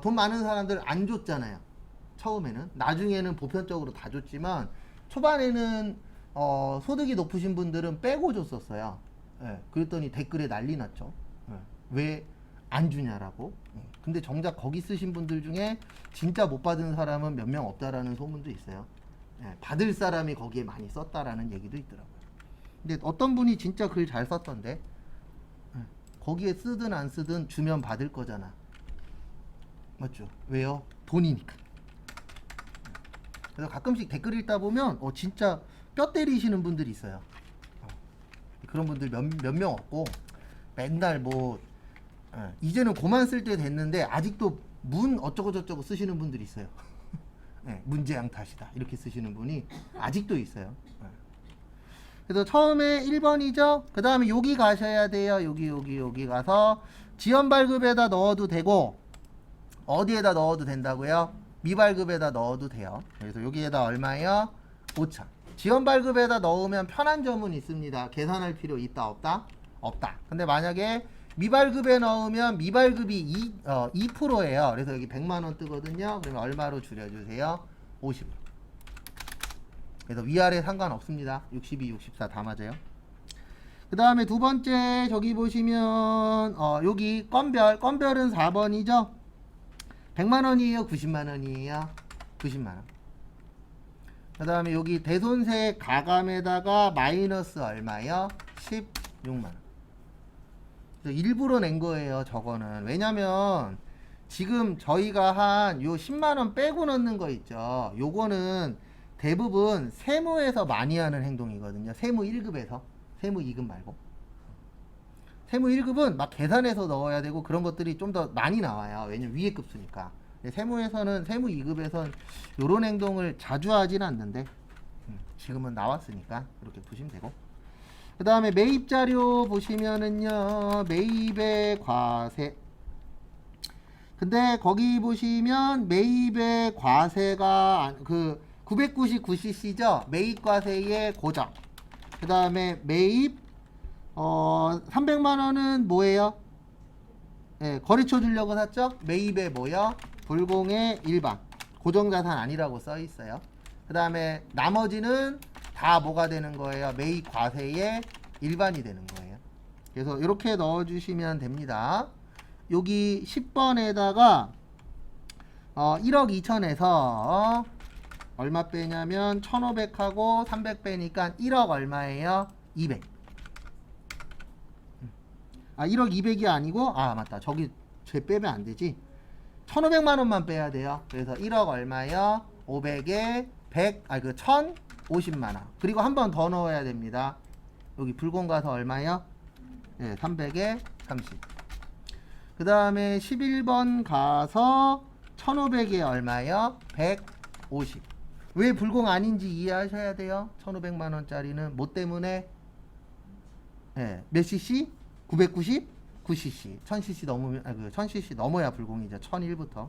돈 많은 사람들 안 줬잖아요. 처음에는. 나중에는 보편적으로 다 줬지만 초반에는 소득이 높으신 분들은 빼고 줬었어요. 예, 그랬더니 댓글에 난리 났죠. 예, 왜 안 주냐라고. 예, 근데 정작 거기 쓰신 분들 중에 진짜 못 받은 사람은 몇 명 없다라는 소문도 있어요. 예, 받을 사람이 거기에 많이 썼다라는 얘기도 있더라고요. 근데 어떤 분이 진짜 글 잘 썼던데, 예, 거기에 쓰든 안 쓰든 주면 받을 거잖아. 맞죠? 왜요? 돈이니까. 그래서 가끔씩 댓글 읽다 보면 진짜 뼈 때리시는 분들이 있어요. 그런 분들 몇 명 없고 맨날 뭐 이제는 고만 쓸 때 됐는데 아직도 문 어쩌고 저쩌고 쓰시는 분들이 있어요. 네, 문제양 탓이다 이렇게 쓰시는 분이 아직도 있어요. 그래서 처음에 1번이죠. 그 다음에 여기 가셔야 돼요. 여기 가서 지연 발급에다 넣어도 되고, 어디에다 넣어도 된다고요? 미발급에다 넣어도 돼요. 그래서 여기에다 얼마예요? 5천. 지연 발급에다 넣으면 편한 점은 있습니다. 계산할 필요 있다 없다? 없다. 근데 만약에 미발급에 넣으면 미발급이 2%예요. 그래서 여기 100만 원 뜨거든요. 그러면 얼마로 줄여주세요? 50으로. 그래서 위아래 상관없습니다. 62, 64 다 맞아요. 그 다음에 두 번째 저기 보시면 여기 건별은 4번이죠. 100만 원이에요? 90만 원이에요? 90만 원. 그 다음에 여기 대손세 가감에다가 마이너스 얼마요? 16만 원. 일부러 낸 거예요, 저거는. 왜냐면 지금 저희가 한 요 10만 원 빼고 넣는 거 있죠. 요거는 대부분 세무에서 많이 하는 행동이거든요. 세무 1급에서. 세무 2급 말고. 세무 1급은 막 계산해서 넣어야 되고 그런 것들이 좀 더 많이 나와요. 왜냐면 위에 급수니까. 세무에서는, 세무 2급에서는 요런 행동을 자주 하진 않는데 지금은 나왔으니까 그렇게 보시면 되고. 그 다음에 매입 자료 보시면은요, 매입의 과세. 근데 거기 보시면 매입의 과세가 그 999cc죠. 매입 과세의 고정. 그 다음에 매입 300만 원은 뭐예요? 예, 거래처 주려고 샀죠? 매입의 뭐요? 불공의 일반. 고정자산 아니라고 써 있어요. 그 다음에 나머지는 다 뭐가 되는 거예요? 매입 과세의 일반이 되는 거예요. 그래서 이렇게 넣어주시면 됩니다. 여기 10번에다가 1억 2천에서 얼마 빼냐면 1500하고 300 빼니까 1억 얼마예요? 200. 1억 200이 아니고 맞다. 저기 쟤 빼면 안 되지. 1500만 원만 빼야 돼요. 그래서 1억 얼마요? 500에 100, 1050만 원. 그리고 한 번 더 넣어야 됩니다. 여기 불공 가서 얼마요? 네, 300에 30. 그 다음에 11번 가서 1500에 얼마요? 150. 왜 불공 아닌지 이해하셔야 돼요. 1500만 원짜리는 뭐 때문에? 네, 몇 cc? 990? 9cc. 1000cc 넘으면 1000cc 넘어야 불공이죠. 1001부터.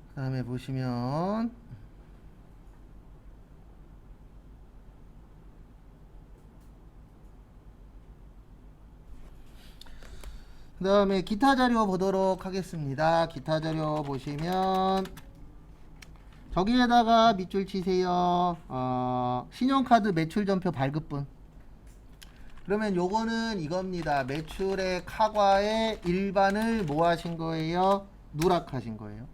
그 다음에 보시면 그 다음에 기타 자료 보도록 하겠습니다. 기타 자료 보시면 저기에다가 밑줄 치세요. 신용카드 매출 전표 발급분. 그러면 요거는 이겁니다. 매출의 카과의 일반을 뭐 하신 거예요? 누락하신 거예요.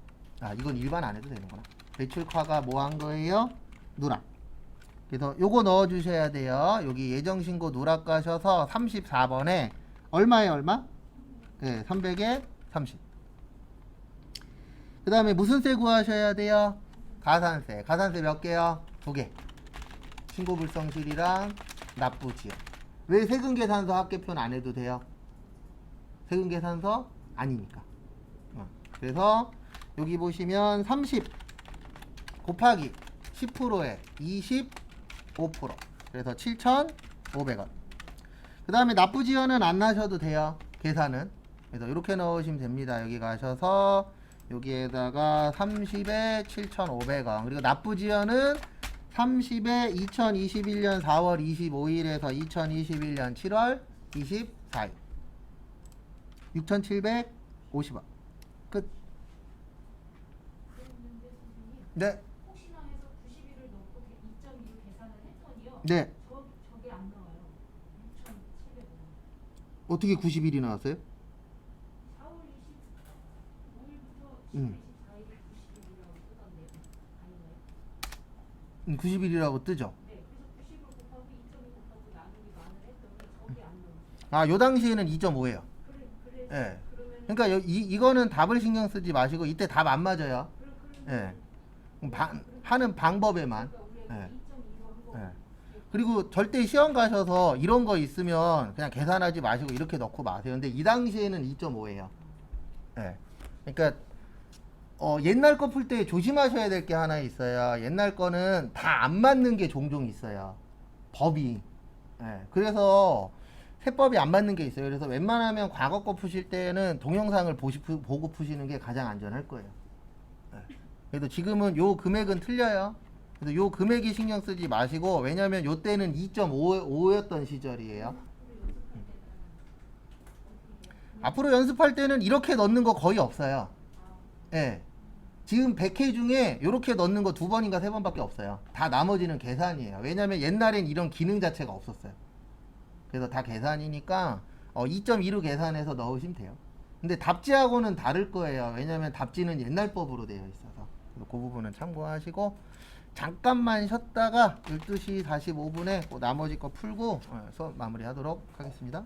이건 일반 안 해도 되는구나. 매출 카가 뭐 한 거예요? 누락. 그래서 요거 넣어 주셔야 돼요. 여기 예정신고 누락 가셔서 34번에 얼마에 얼마? 네, 300에 30. 그 다음에 무슨 세 구하셔야 돼요? 가산세. 가산세 몇 개요? 2개. 신고불성실이랑 납부지역. 왜 세금계산서 합계표는 안 해도 돼요? 세금계산서 아니니까. 그래서 여기 보시면 30 곱하기 10%에 25%. 그래서 7,500원. 그 다음에 납부지연은 안 나셔도 돼요. 계산은. 그래서 이렇게 넣으시면 됩니다. 여기 가셔서 여기에다가 30에 7,500원. 그리고 납부지연은 30에 2021년 4월 25일에서 2021년 7월 24일. 6,750원. 끝. 그랬는데 선생님, 네. 혹시나 해서 90일을 넣고 2.2로 계산을 했더니요. 네. 저게 안 나와요. 6,700원. 어떻게 90일이 나왔어요? 4월 25일부터 10월 음. 24일에 90일이라고 뜨던데요. 아닌가요? 90일이라고 뜨죠. 네. 그래서 90을 곱하기 2.2 곱하기 나누기 만을 했더니 저게 안 나와요. 요 당시에는 2.5예요. 그래서 예. 그러면 그러니까 이거는 답을 신경 쓰지 마시고 이때 답 안 맞아요. 예. 하는 방법에만. 그러니까 우리가 예. 2.2로 한 거. 예. 그리고 절대 시험 가셔서 이런 거 있으면 그냥 계산하지 마시고 이렇게 넣고 마세요. 근데 이 당시에는 2.5예요. 예. 그러니까 옛날 거 풀 때 조심하셔야 될 게 하나 있어요. 옛날 거는 다 안 맞는 게 종종 있어요. 법이. 예. 그래서 세법이 안 맞는 게 있어요. 그래서 웬만하면 과거 거 푸실 때는 동영상을 보고 푸시는 게 가장 안전할 거예요. 예. 그래도 지금은 요 금액은 틀려요. 그래서 요 금액이 신경 쓰지 마시고, 왜냐면 요 때는 2.5였던 시절이에요. 앞으로 연습할 때는 이렇게 넣는 거 거의 없어요. 예. 지금 100회 중에 이렇게 넣는 거 2번인가 3번밖에 없어요. 다 나머지는 계산이에요. 왜냐면 옛날엔 이런 기능 자체가 없었어요. 그래서 다 계산이니까 2.2로 계산해서 넣으시면 돼요. 근데 답지하고는 다를 거예요. 왜냐면 답지는 옛날 법으로 되어 있어서. 그래서 그 부분은 참고하시고, 잠깐만 쉬었다가 12시 45분에 나머지 거 풀고 수업 마무리하도록 하겠습니다.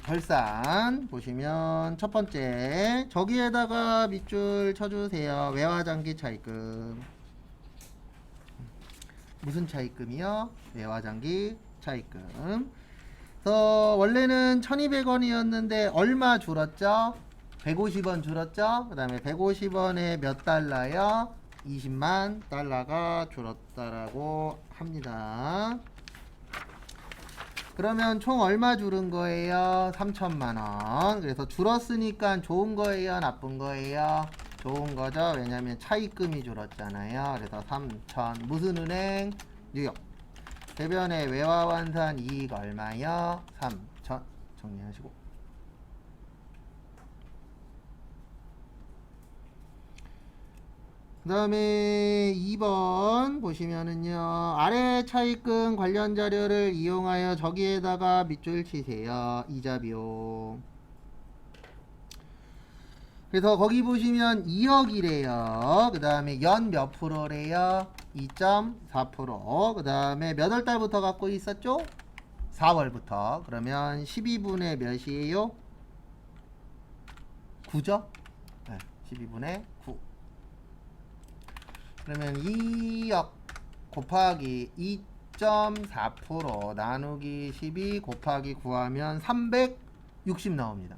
결산 보시면 첫 번째 저기에다가 밑줄 쳐주세요. 외화장기 차입금. 무슨 차입금이요? 외화장기 차입금. 그래서 원래는 1200원이었는데 얼마 줄었죠? 150원 줄었죠? 그 다음에 150원에 몇 달러요? 20만 달러가 줄었다라고 합니다. 그러면 총 얼마 줄은 거예요? 3천만원. 그래서 줄었으니까 좋은 거예요? 나쁜 거예요? 좋은 거죠. 왜냐면 차입금이 줄었잖아요. 그래서 3천. 무슨 은행? 뉴욕. 대변의 외화환산 이익 얼마요? 3천. 정리하시고. 그 다음에 2번 보시면은요, 아래 차입금 관련 자료를 이용하여 저기에다가 밑줄 치세요. 이자 비용. 그래서 거기 보시면 2억이래요. 그 다음에 연 몇 프로래요? 2.4%. 그 다음에 몇 월 달부터 갖고 있었죠? 4월부터. 그러면 12분의 몇이에요? 9죠? 네, 12분의 9. 그러면 2억 곱하기 2.4% 나누기 12 곱하기 9 하면 360 나옵니다.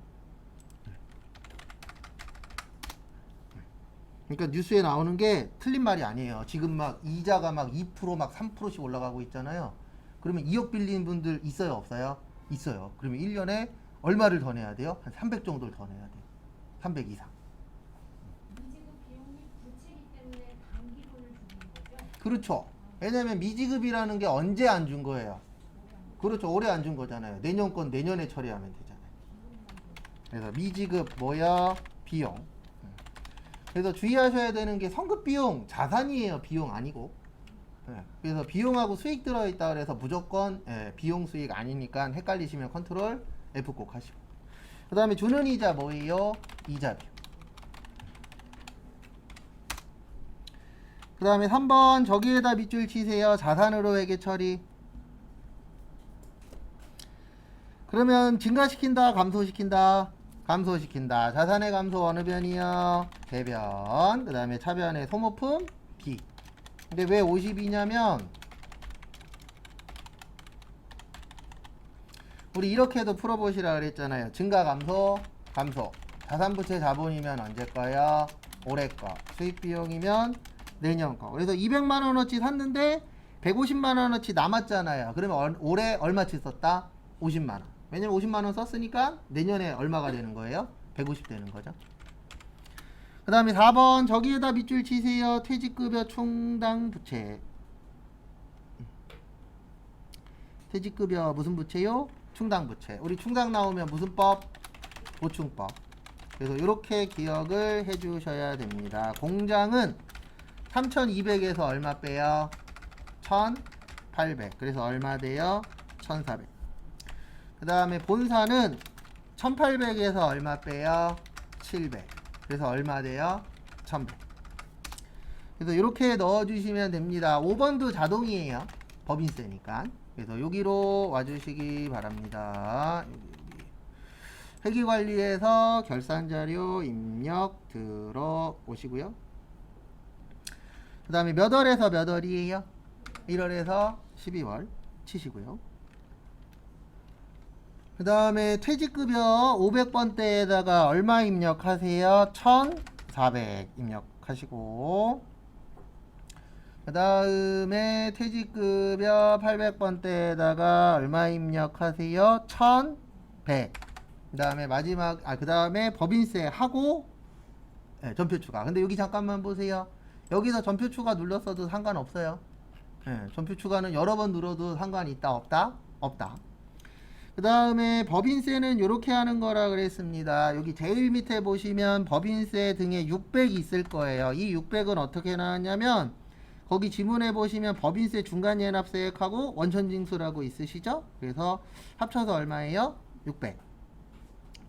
그러니까 뉴스에 나오는 게 틀린 말이 아니에요. 지금 막 이자가 막 2% 막 3%씩 올라가고 있잖아요. 그러면 2억 빌린 분들 있어요, 없어요? 있어요. 그러면 1년에 얼마를 더 내야 돼요? 한 300 정도를 더 내야 돼요. 300 이상. 미지급 비용이 부채기 때문에 단기분을 주는 거죠? 그렇죠. 왜냐면 미지급이라는 게 언제 안 준 거예요? 그렇죠. 올해 안 준 거잖아요. 내년 건 내년에 처리하면 되잖아요. 그래서 미지급 뭐야? 비용. 그래서 주의하셔야 되는 게 성급 비용 자산이에요. 비용 아니고. 그래서 비용하고 수익 들어있다 그래서 무조건 비용 수익 아니니까 헷갈리시면 컨트롤 F 꼭 하시고. 그 다음에 주는 이자 뭐예요? 이자비용. 그 다음에 3번 저기에다 밑줄 치세요. 자산으로 회계 처리. 그러면 증가시킨다 감소시킨다? 감소시킨다. 자산의 감소 어느 변이요? 대변. 그 다음에 차변의 소모품 B. 근데 왜 52냐면 우리 이렇게도 풀어보시라 그랬잖아요. 증가 감소 감소. 자산부채 자본이면 언제 거요? 올해 거. 수익 비용이면 내년 거. 그래서 200만원어치 샀는데 150만원어치 남았잖아요. 그러면 올해 얼마치 썼다? 50만원. 왜냐면 50만원 썼으니까 내년에 얼마가 되는 거예요? 150 되는 거죠. 그 다음에 4번 저기에다 밑줄 치세요. 퇴직급여 충당 부채. 퇴직급여 무슨 부채요? 충당 부채. 우리 충당 나오면 무슨 법? 보충법. 그래서 이렇게 기억을 해 주셔야 됩니다. 공장은 3200에서 얼마 빼요? 1800. 그래서 얼마 돼요? 1400. 그 다음에 본사는 1800에서 얼마 빼요? 700. 그래서 얼마 돼요? 1100. 그래서 이렇게 넣어주시면 됩니다. 5번도 자동이에요. 법인세니까. 그래서 여기로 와주시기 바랍니다. 여기. 회계관리에서 결산자료 입력 들어오시고요. 그 다음에 몇 월에서 몇 월이에요? 1월에서 12월 치시고요. 그 다음에 퇴직급여 500번대에다가 얼마 입력하세요? 1400 입력하시고, 그 다음에 퇴직급여 800번대에다가 얼마 입력하세요? 1100. 그 다음에 마지막 그 다음에 법인세 하고 전표 추가. 근데 여기 잠깐만 보세요. 여기서 전표 추가 눌렀어도 상관없어요. 전표 추가는 여러 번 눌러도 상관이 있다 없다? 없다. 그 다음에 법인세는 이렇게 하는 거라 그랬습니다. 여기 제일 밑에 보시면 법인세 등에 600이 있을 거예요. 이 600은 어떻게 나왔냐면 거기 지문에 보시면 법인세 중간예납세액하고 원천징수라고 있으시죠? 그래서 합쳐서 얼마예요? 600.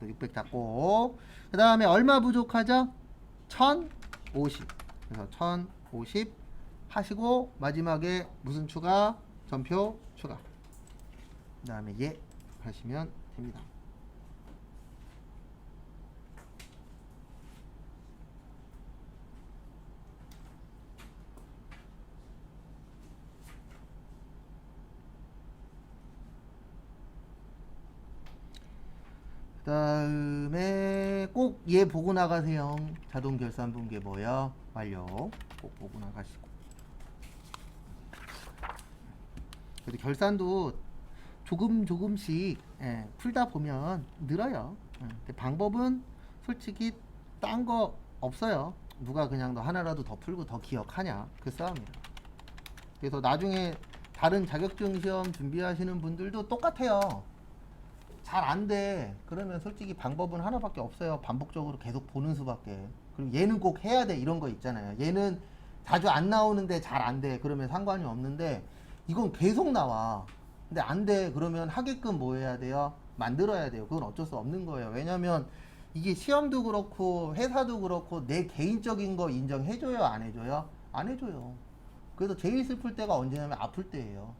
600 잡고, 그 다음에 얼마 부족하죠? 1050. 그래서 1050 하시고 마지막에 무슨 추가? 전표 추가. 그 다음에 예 하시면 됩니다. 그 다음에 꼭 얘 보고 나가세요. 자동결산분계 뭐야? 완료. 꼭 보고 나가시고. 그래도 결산도 조금씩 풀다 보면 늘어요. 근데 방법은 솔직히 딴 거 없어요. 누가 그냥 너 하나라도 더 풀고 더 기억하냐, 그 싸움이라. 그래서 나중에 다른 자격증 시험 준비하시는 분들도 똑같아요. 잘 안 돼. 그러면 솔직히 방법은 하나밖에 없어요. 반복적으로 계속 보는 수밖에. 그리고 얘는 꼭 해야 돼, 이런 거 있잖아요. 얘는 자주 안 나오는데 잘 안 돼. 그러면 상관이 없는데 이건 계속 나와. 근데 안 돼. 그러면 하게끔 뭐 해야 돼요? 만들어야 돼요. 그건 어쩔 수 없는 거예요. 왜냐면 이게 시험도 그렇고 회사도 그렇고 내 개인적인 거 인정해줘요? 안 해줘요? 안 해줘요. 그래서 제일 슬플 때가 언제냐면 아플 때예요.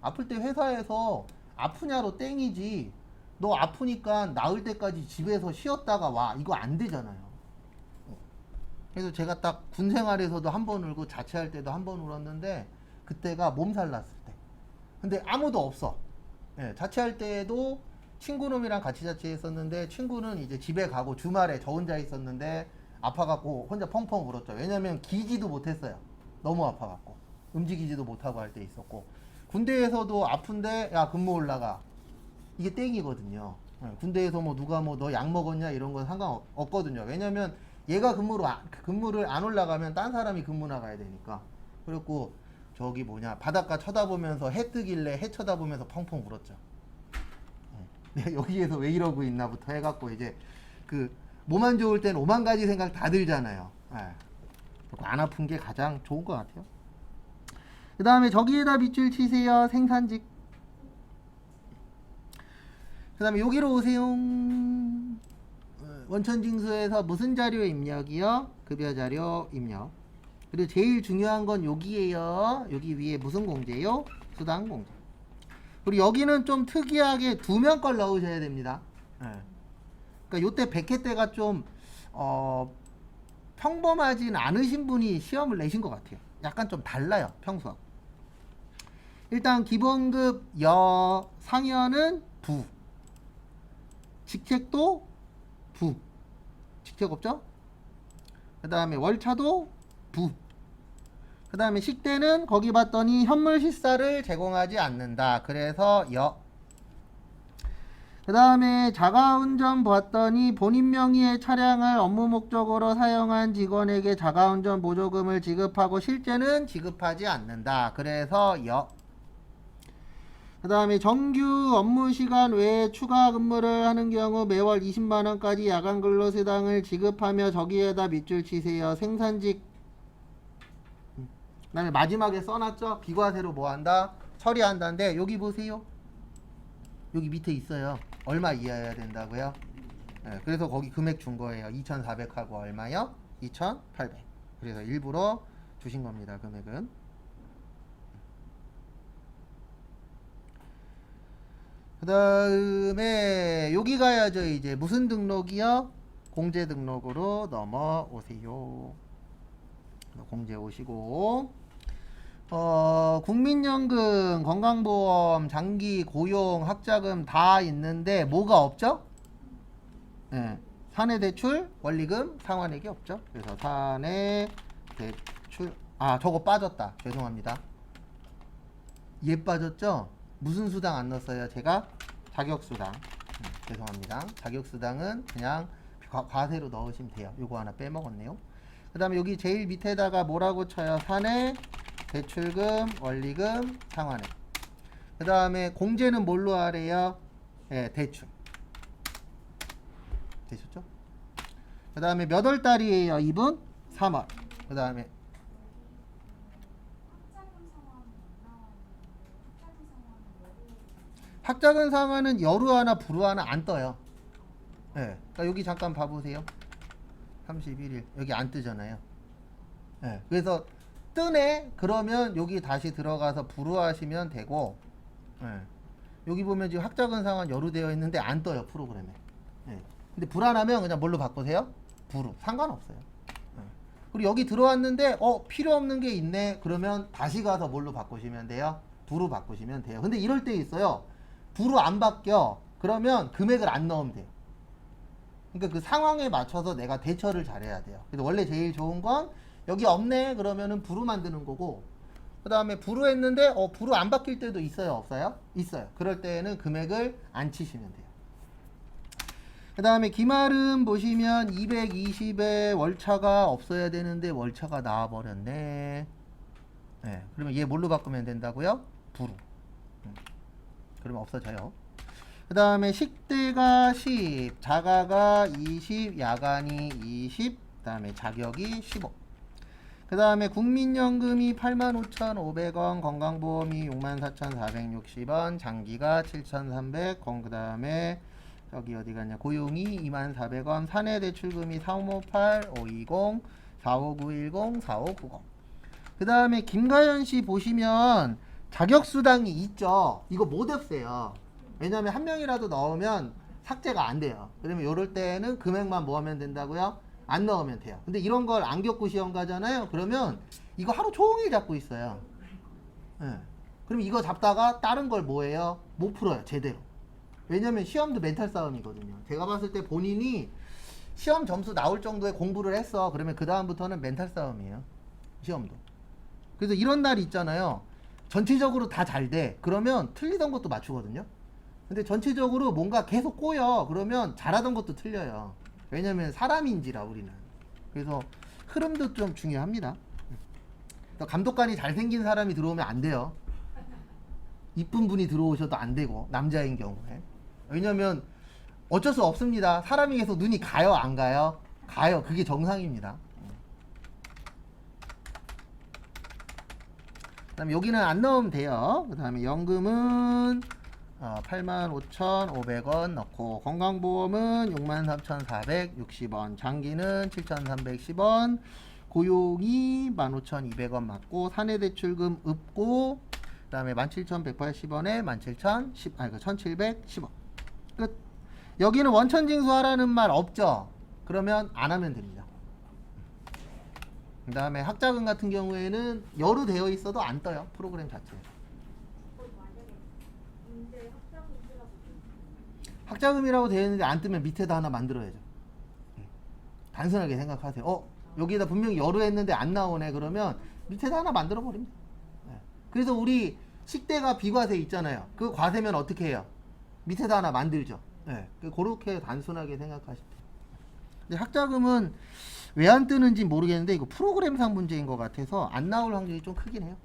아플 때 회사에서 아프냐로 땡이지, 너 아프니까 나을 때까지 집에서 쉬었다가 와, 이거 안 되잖아요. 그래서 제가 딱 군 생활에서도 한 번 울고 자취할 때도 한 번 울었는데 그때가 몸살 났을 때. 근데 아무도 없어. 자취할 때에도 친구놈이랑 같이 자취했었는데 친구는 이제 집에 가고 주말에 저 혼자 있었는데 아파갖고 혼자 펑펑 울었죠. 왜냐면 기지도 못했어요. 너무 아파갖고 움직이지도 못하고 할 때 있었고, 군대에서도 아픈데 야 근무 올라가, 이게 땡이거든요. 군대에서 뭐 누가 뭐 너 약 먹었냐 이런 건 상관없거든요. 왜냐면 얘가 근무를 안 올라가면 딴 사람이 근무 나가야 되니까. 그리고 저기 뭐냐 바닷가 쳐다보면서 해 뜨길래 해 쳐다보면서 펑펑 울었죠. 내가 여기에서 왜 이러고 있나부터 해갖고 이제 그 몸 안 좋을 땐 오만 가지 생각 다 들잖아요. 안 아픈 게 가장 좋은 것 같아요. 그 다음에 저기에다 밑줄 치세요. 생산직. 그 다음에 여기로 오세요. 원천징수에서 무슨 자료 입력이요? 급여 자료 입력. 그리고 제일 중요한 건 여기에요. 여기 위에 무슨 공제요? 수당 공제. 그리고 여기는 좀 특이하게 2명 걸 넣으셔야 됩니다. 그러니까 요때 100회 때가 좀 평범하진 않으신 분이 시험을 내신 것 같아요. 약간 좀 달라요, 평소하고. 일단 기본급 상여는 부, 직책도 부, 직책 없죠? 그 다음에 월차도 부, 그 다음에 식대는 거기 봤더니 현물 식사를 제공하지 않는다. 그래서 그 다음에 자가운전 봤더니 본인 명의의 차량을 업무 목적으로 사용한 직원에게 자가운전 보조금을 지급하고 실제는 지급하지 않는다. 그래서 그 다음에 정규 업무시간 외에 추가 근무를 하는 경우 매월 20만원까지 야간 근로수당을 지급하며 저기에다 밑줄 치세요. 생산직. 그 다음에 마지막에 써놨죠? 비과세로 뭐한다? 처리한다는데 여기 보세요. 여기 밑에 있어요. 얼마 이하여야 된다고요? 그래서 거기 금액 준 거예요. 2,400하고 얼마요? 2,800. 그래서 일부러 주신 겁니다. 금액은. 그 다음에 여기 가야죠. 이제 무슨 등록이요? 공제 등록으로 넘어오세요. 공제 오시고 국민연금, 건강보험, 장기, 고용, 학자금 다 있는데 뭐가 없죠? 사내대출, 원리금, 상환액이 없죠. 그래서 사내대출 저거 빠졌다. 죄송합니다. 얘 빠졌죠? 무슨 수당 안 넣었어요? 제가 자격수당. 죄송합니다. 자격수당은 그냥 과세로 넣으시면 돼요. 요거 하나 빼먹었네요. 그 다음에 여기 제일 밑에다가 뭐라고 쳐요? 사내 대출금, 원리금, 상환액. 그 다음에 공제는 뭘로 하래요? 대출. 되셨죠? 그 다음에 몇 월 달이에요? 이분? 3월. 그 다음에 학자금 상환은 여루 하나 부루 하나 안 떠요. 그러니까 여기 잠깐 봐보세요. 31일 여기 안 뜨잖아요. 그래서 뜨네? 그러면 여기 다시 들어가서 부루하시면 되고, 여기 보면 지금 학자금 상환 여루되어 있는데 안 떠요, 프로그램에. 근데 불안하면 그냥 뭘로 바꾸세요? 부루. 상관없어요. 그리고 여기 들어왔는데 필요 없는 게 있네. 그러면 다시 가서 뭘로 바꾸시면 돼요? 부루 바꾸시면 돼요. 근데 이럴 때 있어요. 부루 안 바뀌어. 그러면 금액을 안 넣으면 돼요. 그러니까 그 상황에 맞춰서 내가 대처를 잘해야 돼요. 그래서 원래 제일 좋은 건 여기 없네 그러면은 부루 만드는 거고, 그 다음에 부루 했는데 부루 안 바뀔 때도 있어요? 없어요? 있어요. 그럴 때는 금액을 안 치시면 돼요. 그 다음에 기말은 보시면 220에 월차가 없어야 되는데 월차가 나와버렸네. 그러면 얘 뭘로 바꾸면 된다고요? 부루. 그러면 없어져요. 그 다음에 식대가 10, 자가가 20, 야간이 20, 그 다음에 자격이 15. 그 다음에 국민연금이 85,500원, 건강보험이 64,460원, 장기가 7,300, 그 다음에 저기 어디 갔냐, 고용이 24,000원, 사내대출금이 4558, 520, 45910, 4590. 그 다음에 김가연씨 보시면 자격수당이 있죠. 이거 못 없애요. 왜냐면 한 명이라도 넣으면 삭제가 안 돼요. 그러면 이럴 때는 금액만 뭐 하면 된다고요? 안 넣으면 돼요. 근데 이런 걸 안 겪고 시험 가잖아요. 그러면 이거 하루 종일 잡고 있어요. 그럼 이거 잡다가 다른 걸 뭐해요? 못 풀어요, 제대로. 왜냐면 시험도 멘탈 싸움이거든요. 제가 봤을 때 본인이 시험 점수 나올 정도의 공부를 했어. 그러면 그 다음부터는 멘탈 싸움이에요. 시험도. 그래서 이런 날이 있잖아요. 전체적으로 다 잘 돼. 그러면 틀리던 것도 맞추거든요. 근데 전체적으로 뭔가 계속 꼬여. 그러면 잘하던 것도 틀려요. 왜냐면 사람인지라 우리는. 그래서 흐름도 좀 중요합니다. 또 감독관이 잘생긴 사람이 들어오면 안 돼요. 이쁜 분이 들어오셔도 안 되고, 남자인 경우에. 왜냐면 어쩔 수 없습니다. 사람이 계속 눈이 가요, 안 가요? 가요. 그게 정상입니다. 그 다음에 여기는 안 넣으면 돼요. 그 다음에 연금은 85,500원 넣고, 건강보험은 63,460원, 장기는 7,310원, 고용이 15,200원 맞고, 사내대출금 없고, 그 다음에 17,180원에 17,710원. 끝. 여기는 원천징수 하라는 말 없죠? 그러면 안 하면 됩니다. 그 다음에 학자금 같은 경우에는 여루 되어 있어도 안 떠요. 프로그램 자체에. 학자금이라고 되어 있는데 안 뜨면 밑에다 하나 만들어야죠. 단순하게 생각하세요. 여기다 분명히 여루 했는데 안 나오네. 그러면 밑에다 하나 만들어 버립니다. 그래서 우리 식대가 비과세 있잖아요. 그 과세면 어떻게 해요? 밑에다 하나 만들죠. 그렇게 단순하게 생각하시면 돼요. 근데 학자금은 왜 안 뜨는지 모르겠는데 이거 프로그램상 문제인 것 같아서 안 나올 확률이 좀 크긴 해요.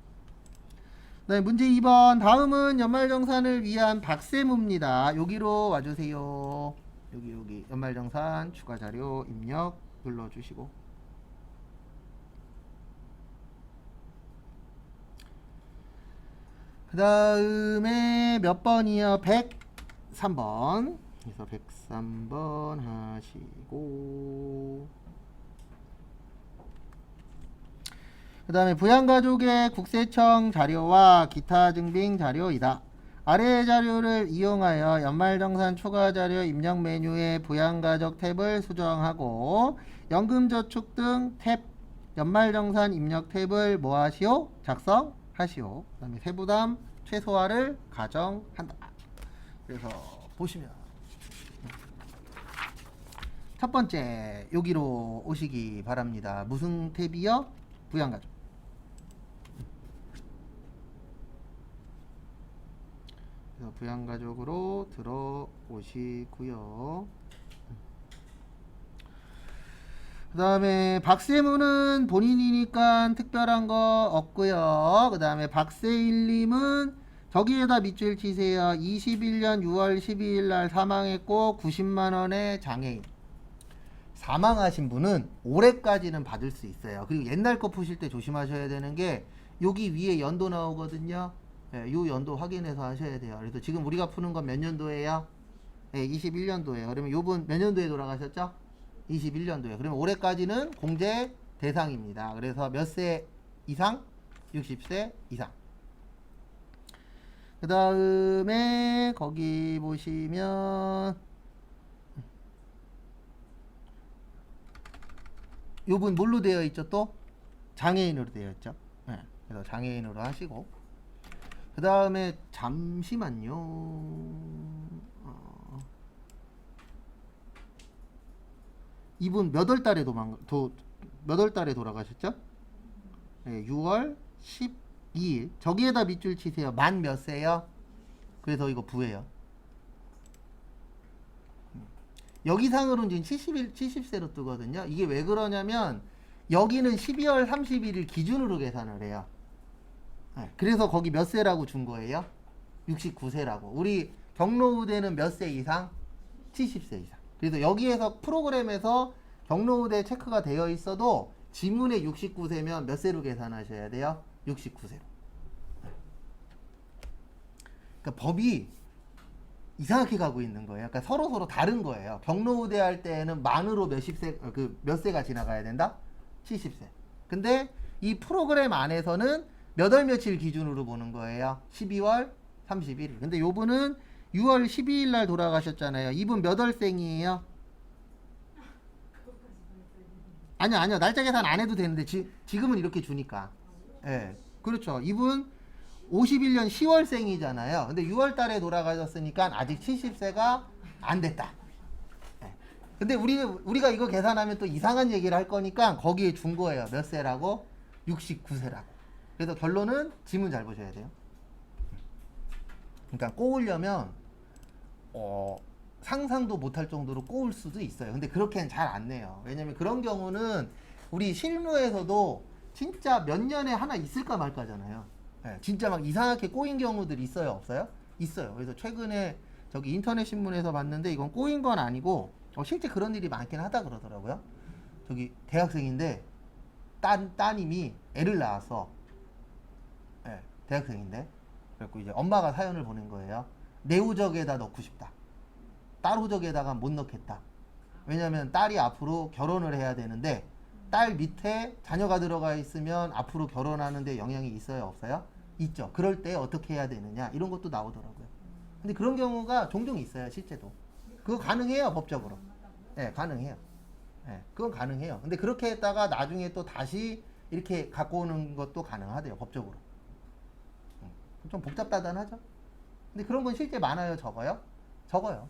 네, 문제 2번. 다음은 연말정산을 위한 박세무입니다. 여기로 와주세요. 여기 연말정산 추가자료 입력 눌러주시고, 그 다음에 몇 번이요? 103번. 그래서 103번 하시고, 그 다음에 부양가족의 국세청 자료와 기타 증빙 자료이다. 아래의 자료를 이용하여 연말정산 추가자료 입력 메뉴의 부양가족 탭을 수정하고, 연금저축 등 탭 연말정산 입력 탭을 뭐하시오? 작성하시오. 그 다음에 세부담 최소화를 가정한다. 그래서 보시면 첫 번째 여기로 오시기 바랍니다. 무슨 탭이요? 부양가족. 그래서 부양가족으로 들어오시고요. 그 다음에 박세무는 본인이니까 특별한 거 없고요. 그 다음에 박세일님은 저기에다 밑줄 치세요. 21년 6월 12일 날 사망했고 90만원의 장애인. 사망하신 분은 올해까지는 받을 수 있어요. 그리고 옛날 거 푸실 때 조심하셔야 되는 게 여기 위에 연도 나오거든요. 요 연도 확인해서 하셔야 돼요. 그래서 지금 우리가 푸는 건 몇 년도예요? 21년도예요. 그러면 요분 몇 년도에 돌아가셨죠? 21년도에. 그러면 올해까지는 공제 대상입니다. 그래서 몇 세 이상? 60세 이상. 그 다음에 거기 보시면 요분 뭘로 되어 있죠? 또 장애인으로 되어 있죠. 그래서 장애인으로 하시고, 그 다음에 잠시만요. 이분 몇 월 달에 몇 월 달에 돌아가셨죠? 6월 12일. 저기에다 밑줄 치세요. 만 몇 세요? 그래서 이거 부예요. 여기상으로는 지금 70세로 뜨거든요. 이게 왜 그러냐면 여기는 12월 31일 기준으로 계산을 해요. 그래서 거기 몇 세라고 준 거예요? 69세라고. 우리 경로우대는 몇 세 이상? 70세 이상. 그래서 여기에서 프로그램에서 경로우대 체크가 되어 있어도 지문에 69세면 몇 세로 계산하셔야 돼요? 69세로. 그러니까 법이 이상하게 가고 있는 거예요. 그러니까 서로 다른 거예요. 경로우대 할 때는 만으로 몇 세가 지나가야 된다? 70세. 근데 이 프로그램 안에서는 몇 월 며칠 기준으로 보는 거예요? 12월 31일. 근데 요분은 6월 12일 날 돌아가셨잖아요. 이분 몇 월생이에요? 아니요. 날짜 계산 안 해도 되는데 지금은 이렇게 주니까. 그렇죠. 이분 51년 10월생이잖아요. 근데 6월 달에 돌아가셨으니까 아직 70세가 안 됐다. 근데 우리가 이거 계산하면 또 이상한 얘기를 할 거니까 거기에 준 거예요. 몇 세라고? 69세라고. 그래서 결론은 지문 잘 보셔야 돼요. 그러니까 꼬우려면 상상도 못할 정도로 꼬울 수도 있어요. 근데 그렇게는 잘 안 내요. 왜냐면 그런 경우는 우리 실무에서도 진짜 몇 년에 하나 있을까 말까잖아요. 예, 진짜 막 이상하게 꼬인 경우들이 있어요, 없어요? 있어요. 그래서 최근에 저기 인터넷 신문에서 봤는데 이건 꼬인 건 아니고 실제 그런 일이 많긴 하다 그러더라고요. 저기 대학생인데 따님이 애를 낳았어. 예, 대학생인데. 그래갖고 이제 엄마가 사연을 보낸 거예요. 내 우적에다 넣고 싶다. 딸 우적에다가 못 넣겠다. 왜냐면 딸이 앞으로 결혼을 해야 되는데 딸 밑에 자녀가 들어가 있으면 앞으로 결혼하는데 영향이 있어요, 없어요? 있죠. 그럴 때 어떻게 해야 되느냐 이런 것도 나오더라고요. 근데 그런 경우가 종종 있어요, 실제도. 그거 가능해요, 법적으로. 예, 가능해요. 예, 그건 가능해요. 근데 그렇게 했다가 나중에 또 다시 이렇게 갖고 오는 것도 가능하대요, 법적으로. 좀 복잡다단하죠? 근데 그런 건 실제 많아요, 적어요? 적어요.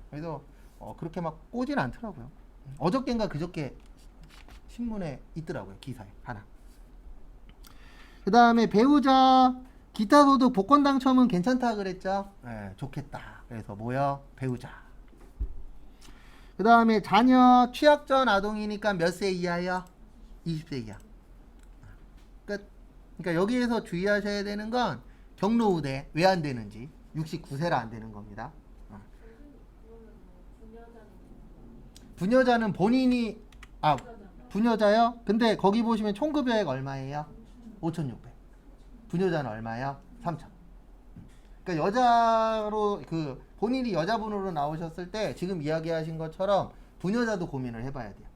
그래서 그렇게 막 꼬진 않더라고요. 어저께인가 그저께 신문에 있더라고요, 기사에 하나. 그 다음에 배우자 기타 소득 복권 당첨은 괜찮다 그랬죠? 네, 좋겠다. 그래서 뭐요? 배우자. 그 다음에 자녀 취약 전 아동이니까 몇 세 이하요? 20세 이하. 끝. 그러니까 여기에서 주의하셔야 되는 건 경로우대 왜 안 되는지. 69세라 안 되는 겁니다. 부녀자는 본인이 부녀자요? 근데 거기 보시면 총급여액 얼마예요? 5,600. 부녀자는 얼마예요? 3,000. 그러니까 여자로 그 본인이 여자분으로 나오셨을 때 지금 이야기하신 것처럼 부녀자도 고민을 해봐야 돼요.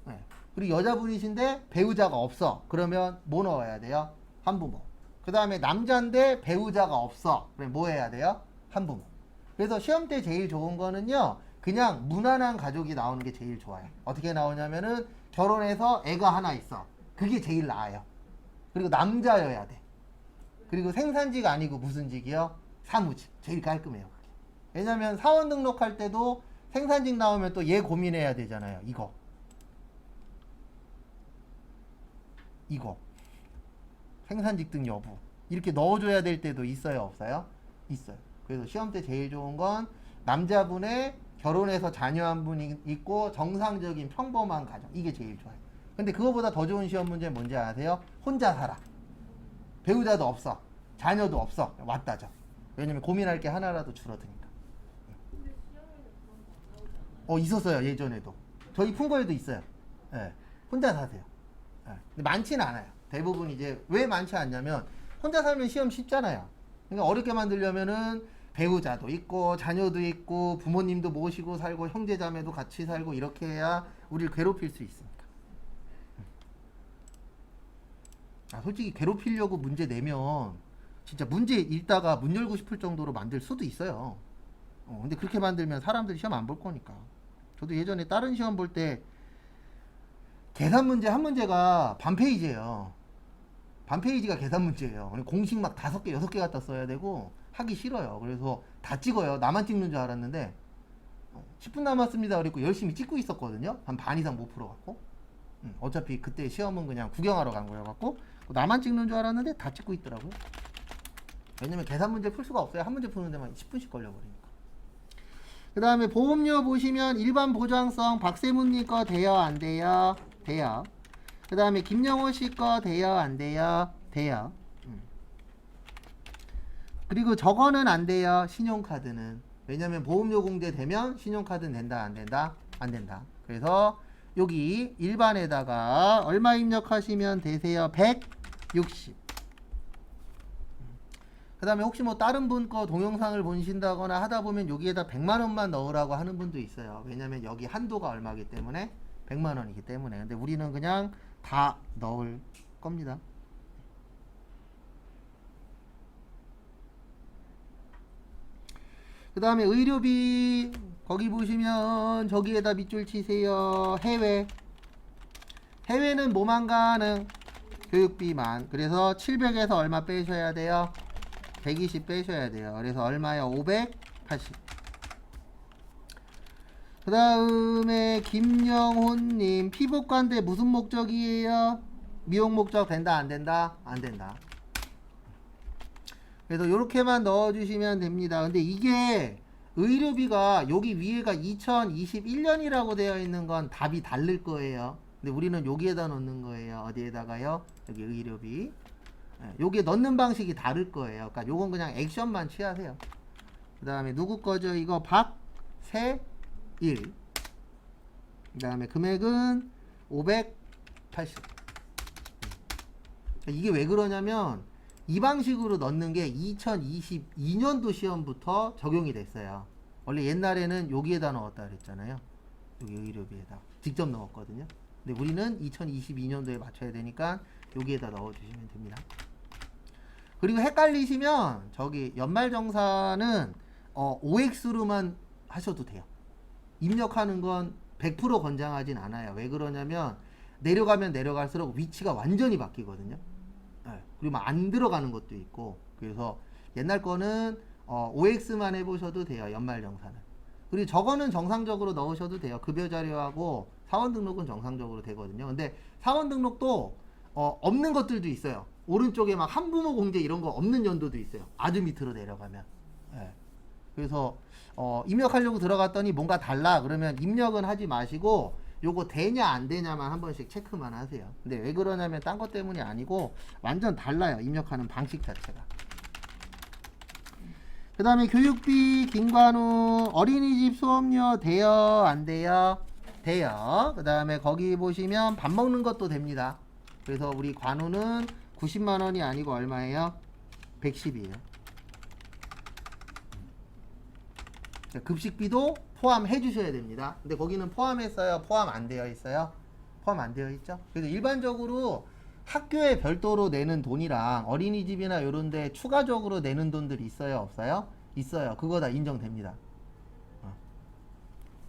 네. 그리고 여자분이신데 배우자가 없어. 그러면 뭐 넣어야 돼요? 한부모. 그 다음에 남자인데 배우자가 없어. 그럼 뭐 해야 돼요? 한부모. 그래서 시험 때 제일 좋은 거는요. 그냥 무난한 가족이 나오는 게 제일 좋아요. 어떻게 나오냐면은 결혼해서 애가 하나 있어. 그게 제일 나아요. 그리고 남자여야 돼. 그리고 생산직 아니고 무슨 직이요? 사무직. 제일 깔끔해요. 그게. 왜냐면 사원 등록할 때도 생산직 나오면 또 얘 고민해야 되잖아요. 이거. 생산직 등 여부. 이렇게 넣어줘야 될 때도 있어요, 없어요? 있어요. 그래서 시험 때 제일 좋은 건 남자분의 결혼해서 자녀 한 분이 있고 정상적인 평범한 가정. 이게 제일 좋아요. 근데 그거보다 더 좋은 시험 문제는 뭔지 아세요? 혼자 살아. 배우자도 없어. 자녀도 없어. 왔다죠. 왜냐면 고민할 게 하나라도 줄어드니까. 있었어요, 예전에도. 저희 풍거에도 있어요. 예, 혼자 사세요. 예, 근데 많지는 않아요. 대부분 이제 왜 많지 않냐면 혼자 살면 시험 쉽잖아요. 그러니까 어렵게 만들려면은 배우자도 있고 자녀도 있고 부모님도 모시고 살고 형제자매도 같이 살고 이렇게 해야 우리를 괴롭힐 수 있으니까. 솔직히 괴롭히려고 문제 내면 진짜 문제 읽다가 문 열고 싶을 정도로 만들 수도 있어요. 근데 그렇게 만들면 사람들이 시험 안 볼 거니까. 저도 예전에 다른 시험 볼 때 계산 문제 한 문제가 반 페이지예요. 반 페이지가 계산 문제예요. 공식 막 5개, 6개 갖다 써야 되고 하기 싫어요. 그래서 다 찍어요. 나만 찍는 줄 알았는데 10분 남았습니다. 그리고 열심히 찍고 있었거든요. 한 반 이상 못 풀어갖고. 어차피 그때 시험은 그냥 구경하러 간 거여갖고 나만 찍는 줄 알았는데 다 찍고 있더라고요. 왜냐면 계산 문제 풀 수가 없어요. 한 문제 푸는 데만 10분씩 걸려버리니까. 그 다음에 보험료 보시면 일반 보장성 박세문님 거 돼요, 안 돼요? 돼요. 그 다음에 김영호 씨 거 돼요, 안 돼요? 돼요. 그리고 저거는 안 돼요, 신용카드는. 왜냐면 보험료 공제되면 신용카드는 된다, 안 된다? 안 된다. 그래서 여기 일반에다가 얼마 입력하시면 되세요? 160. 그 다음에 혹시 뭐 다른 분 거 동영상을 보신다거나 하다 보면 여기에다 100만 원만 넣으라고 하는 분도 있어요. 왜냐면 여기 한도가 얼마기 때문에 100만 원이기 때문에. 근데 우리는 그냥 다 넣을 겁니다. 그 다음에 의료비 거기 보시면 저기에다 밑줄 치세요. 해외는 뭐만 가능? 교육비만. 그래서 700에서 얼마 빼셔야 돼요? 120 빼셔야 돼요. 그래서 얼마요? 580. 그 다음에 김영호님 피부과인데 무슨 목적이에요? 미용 목적 된다, 안 된다? 안 된다. 그래서 이렇게만 넣어주시면 됩니다. 근데 이게 의료비가 여기 위에가 2021년이라고 되어 있는 건 답이 다를 거예요. 근데 우리는 여기에다 넣는 거예요. 어디에다가요? 여기 의료비. 예, 여기에 넣는 방식이 다를 거예요. 그러니까 요건 그냥 액션만 취하세요. 그 다음에 누구 거죠? 이거 박세일. 그 다음에 금액은 580. 이게 왜 그러냐면 이 방식으로 넣는 게 2022년도 시험부터 적용이 됐어요. 원래 옛날에는 여기에다 넣었다 그랬잖아요. 여기 의료비에다 직접 넣었거든요. 근데 우리는 2022년도에 맞춰야 되니까 여기에다 넣어주시면 됩니다. 그리고 헷갈리시면 저기 연말정산은 OX로만 하셔도 돼요. 입력하는 건 100% 권장하진 않아요. 왜 그러냐면 내려가면 내려갈수록 위치가 완전히 바뀌거든요. 네. 그리고 안 들어가는 것도 있고, 그래서 옛날 거는 OX만 해보셔도 돼요. 연말정산은. 그리고 저거는 정상적으로 넣으셔도 돼요. 급여 자료하고 사원 등록은 정상적으로 되거든요. 근데 사원 등록도 없는 것들도 있어요. 오른쪽에 막 한부모 공제 이런 거 없는 연도도 있어요. 아주 밑으로 내려가면. 네. 그래서 입력하려고 들어갔더니 뭔가 달라 그러면 입력은 하지 마시고 요거 되냐 안 되냐만 한 번씩 체크만 하세요. 근데 왜 그러냐면 딴 것 때문이 아니고 완전 달라요. 입력하는 방식 자체가. 그 다음에 교육비 김관우 어린이집 수업료 돼요 안 돼요? 돼요. 그 다음에 거기 보시면 밥 먹는 것도 됩니다. 그래서 우리 관우는 90만원이 아니고 얼마예요? 110이에요. 급식비도 포함해 주셔야 됩니다. 근데 거기는 포함했어요? 포함 안 되어 있어요? 포함 안 되어 있죠? 그래서 일반적으로 학교에 별도로 내는 돈이랑 어린이집이나 이런 데 추가적으로 내는 돈들이 있어요? 없어요? 있어요. 그거 다 인정됩니다.